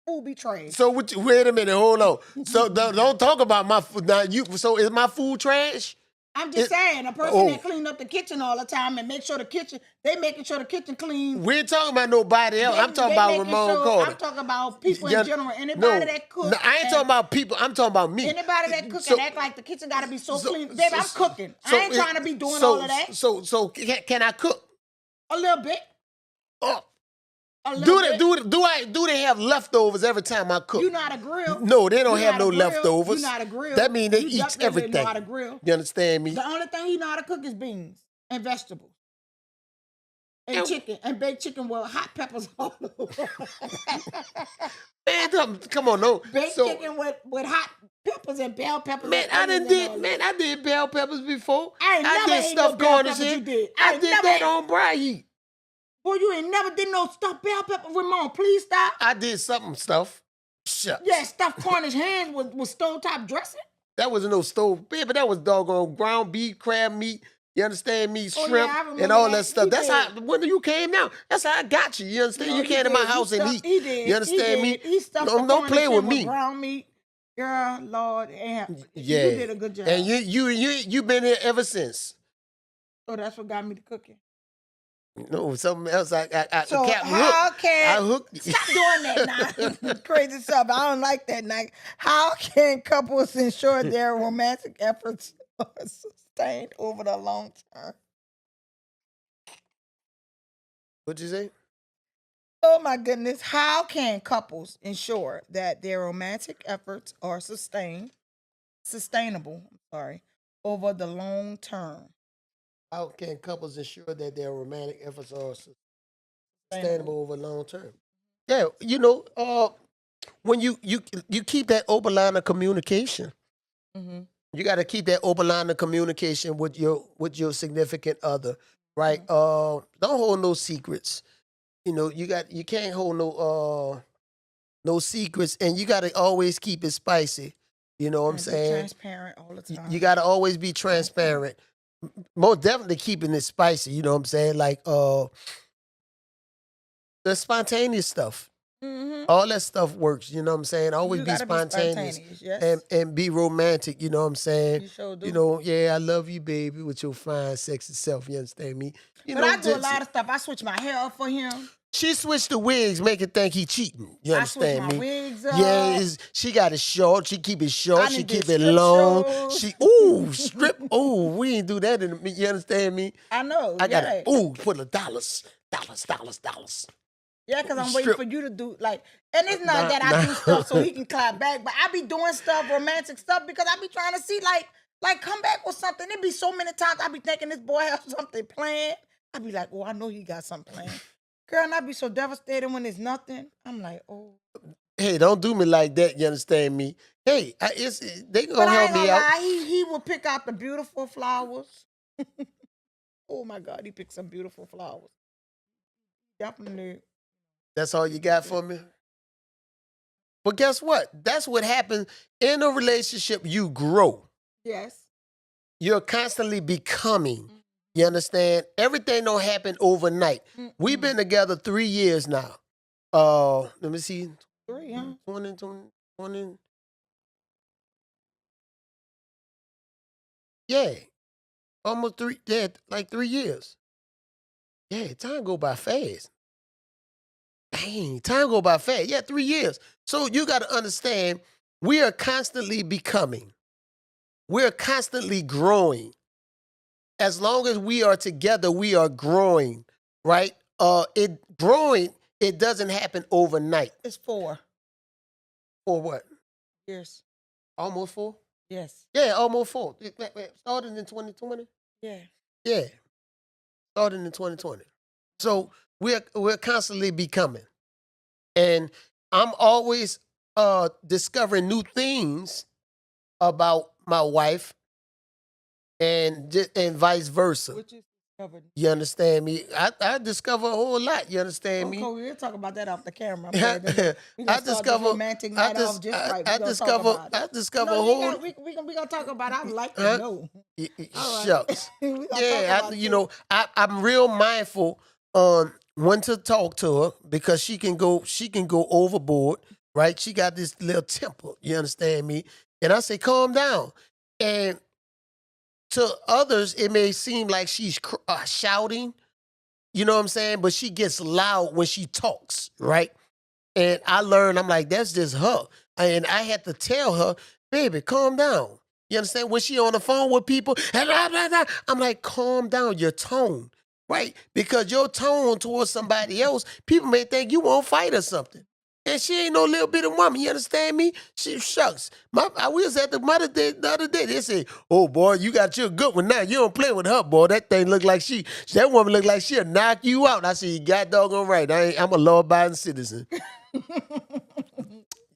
food be trash. So wait a minute, hold on. So don't talk about my food now. So is my food trash? I'm just saying, a person that clean up the kitchen all the time and make sure the kitchen, they making sure the kitchen clean. We ain't talking about nobody else. I'm talking about Ramon Carter. I'm talking about people in general. Anybody that cook. No, I ain't talking about people. I'm talking about me. Anybody that cook and act like the kitchen got to be so clean. Babe, I'm cooking. I ain't trying to be doing all of that. So can I cook? A little bit. Oh. Do they have leftovers every time I cook? You know how to grill? No, they don't have no leftovers. You know how to grill? That means they eat everything. Know how to grill. You understand me? The only thing he know how to cook is beans and vegetables. And chicken. And baked chicken with hot peppers all over. Man, come on, no. Baked chicken with hot peppers and bell peppers. Man, I did bell peppers before. I did stuffed corners. I did that on dry heat. Boy, you ain't never did no stuffed bell pepper. Ramon, please stop. I did something stuff. Shucks. Yeah, stuffed Cornish hens with stovetop dressing. That wasn't no stove, baby. That was doggone ground beef, crab meat. You understand me? Shrimp and all that stuff. That's how, when you came down, that's how I got you. You understand? You came to my house and eat. He did. You understand me? He stuffed don't play with me. Ground meat. Girl, Lord. Yeah. You did a good job. And you been here ever since. Oh, that's what got me to cooking. No, something else. I so Captain how Hook. can I hooked. Stop doing that now? Crazy stuff. I don't like that. Now, how can couples ensure their romantic efforts are sustained over the long term? What'd you say? Oh my goodness! How can couples ensure that their romantic efforts are sustainable? Over the long term. How can couples ensure that their romantic efforts are sustainable over long term? Yeah, when you keep that open line of communication. Mm-hmm. You got to keep that open line of communication with your significant other, right? Mm-hmm. Don't hold no secrets. You can't hold no secrets, and you got to always keep it spicy. You know what I'm saying? Transparent all the time. You got to always be transparent. Most definitely keeping it spicy, you know what I'm saying? Like the spontaneous stuff. Mm-hmm. All that stuff works, you know what I'm saying? Always be spontaneous, yes. and be romantic, you know what I'm saying? You sure do. I love you, baby, with your fine, sexy self, you understand me? I do a lot of stuff. I switch my hair up for him. She switched the wigs, make it think he cheating. You understand me? I switch my wigs up. Yeah, she got it short. She keep it short. She keep it long. Shows. Strip. We ain't do that you understand me? I know. I got it. Put the dollars. Yeah, because I'm waiting for you to do and it's not that I do stuff so he can clap back, but I be doing stuff, romantic stuff, because I be trying to see like come back with something. It be so many times I be thinking this boy has something planned. I be like, I know he got something planned. Girl, and I be so devastated when there's nothing. I'm like, Hey, don't do me like that. You understand me? Hey, they gonna help me out. He will pick out the beautiful flowers. Oh my God, he picked some beautiful flowers. Definitely. That's all you got for me? But guess what? That's what happens in a relationship. You grow. Yes. You're constantly becoming. Mm-hmm. You understand? Everything don't happen overnight. Mm-hmm. We've been together 3 years now. Let me see. 3, huh? 20. Yeah. Almost 3. Yeah, like 3 years. Yeah, time go by fast. Dang, time go by fast. Yeah, 3 years. So you got to understand, we are constantly becoming. We're constantly growing. As long as we are together, we are growing, right? It doesn't happen overnight. It's 4. 4 what? Years. Almost 4? Yes. Yeah, almost 4. Started in 2020? Yeah. Yeah. Started in 2020. So we're constantly becoming. And I'm always discovering new things about my wife and vice versa. Which is discovered. You understand me? I discover a whole lot. You understand me? We'll talk about that off the camera. I discover romantic night off just right. I discover a whole. We gonna talk about it. I'd like to know. Shucks. Yeah, I'm real mindful on when to talk to her because she can go overboard, right? She got this little temper. You understand me? And I say, calm down. And to others, it may seem like she's shouting, you know what I'm saying? But she gets loud when she talks, right? And I learned, I'm like, that's just her. And I had to tell her, baby, calm down. You understand? When she on the phone with people, I'm like, calm down your tone, right? Because your tone towards somebody else, people may think you won't fight or something. And she ain't no little bit of woman. You understand me? She shucks. I was at the Mother Day the other day. They said, "Oh boy, you got your good one now. You don't play with her, boy. That thing look like that woman look like she'll knock you out." I said, "You got doggone right. I'm a law-abiding citizen."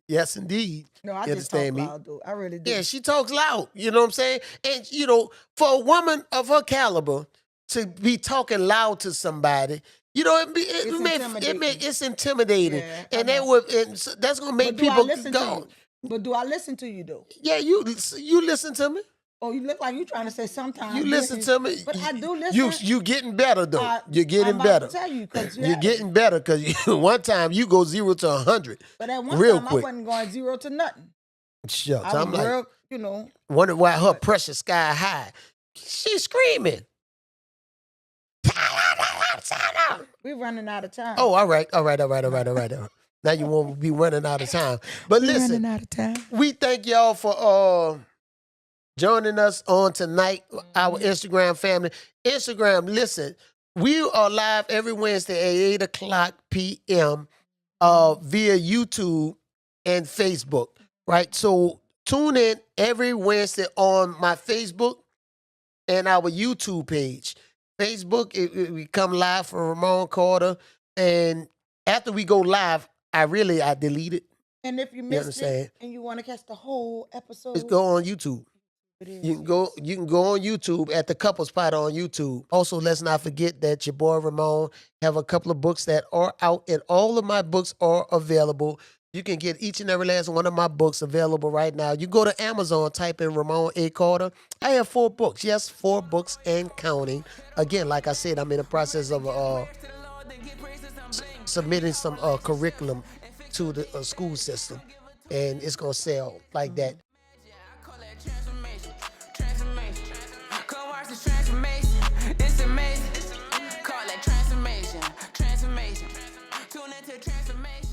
Yes, indeed. No, I You just talk understand me? loud, though. I really do. Yeah, she talks loud. You know what I'm saying? And for a woman of her caliber to be talking loud to somebody, it's intimidating, Yeah, and that's gonna make people go. But do I listen to you, though? Yeah, you listen to me. Oh, you look like you trying to say sometimes. You listen to me. But I do listen. You getting better though. You're getting I'm better. about to tell you, because You're getting better because one time you go 0 to 100. But at one real time quick. I wasn't going 0 to nothing. Shucks, I I'm was like, real, wonder why her pressure sky high. She's screaming. We're running out of time. Oh, all right. Now you won't be running out of time. But listen, running out of time. we thank y'all for joining us on tonight, our Instagram family. Instagram, listen, we are live every Wednesday at 8 o'clock p.m. Via YouTube and Facebook, right? So tune in every Wednesday on my Facebook and our YouTube page. Facebook, we come live for Ramon Carter, and after we go live, I delete it. And if you missed it and you want to catch the whole episode, just go on YouTube. You can go on YouTube at the Couple Spot on YouTube. Also, let's not forget that your boy Ramon have a couple of books that are out, and all of my books are available. You can get each and every last one of my books available right now. You go to Amazon, type in Ramon A. Carter. I have 4 books. Yes, 4 books and counting. Again, like I said, I'm in the process of submitting some curriculum to the school system, and it's going to sell like that. It's amazing. Call it transformation. Tune into transformation.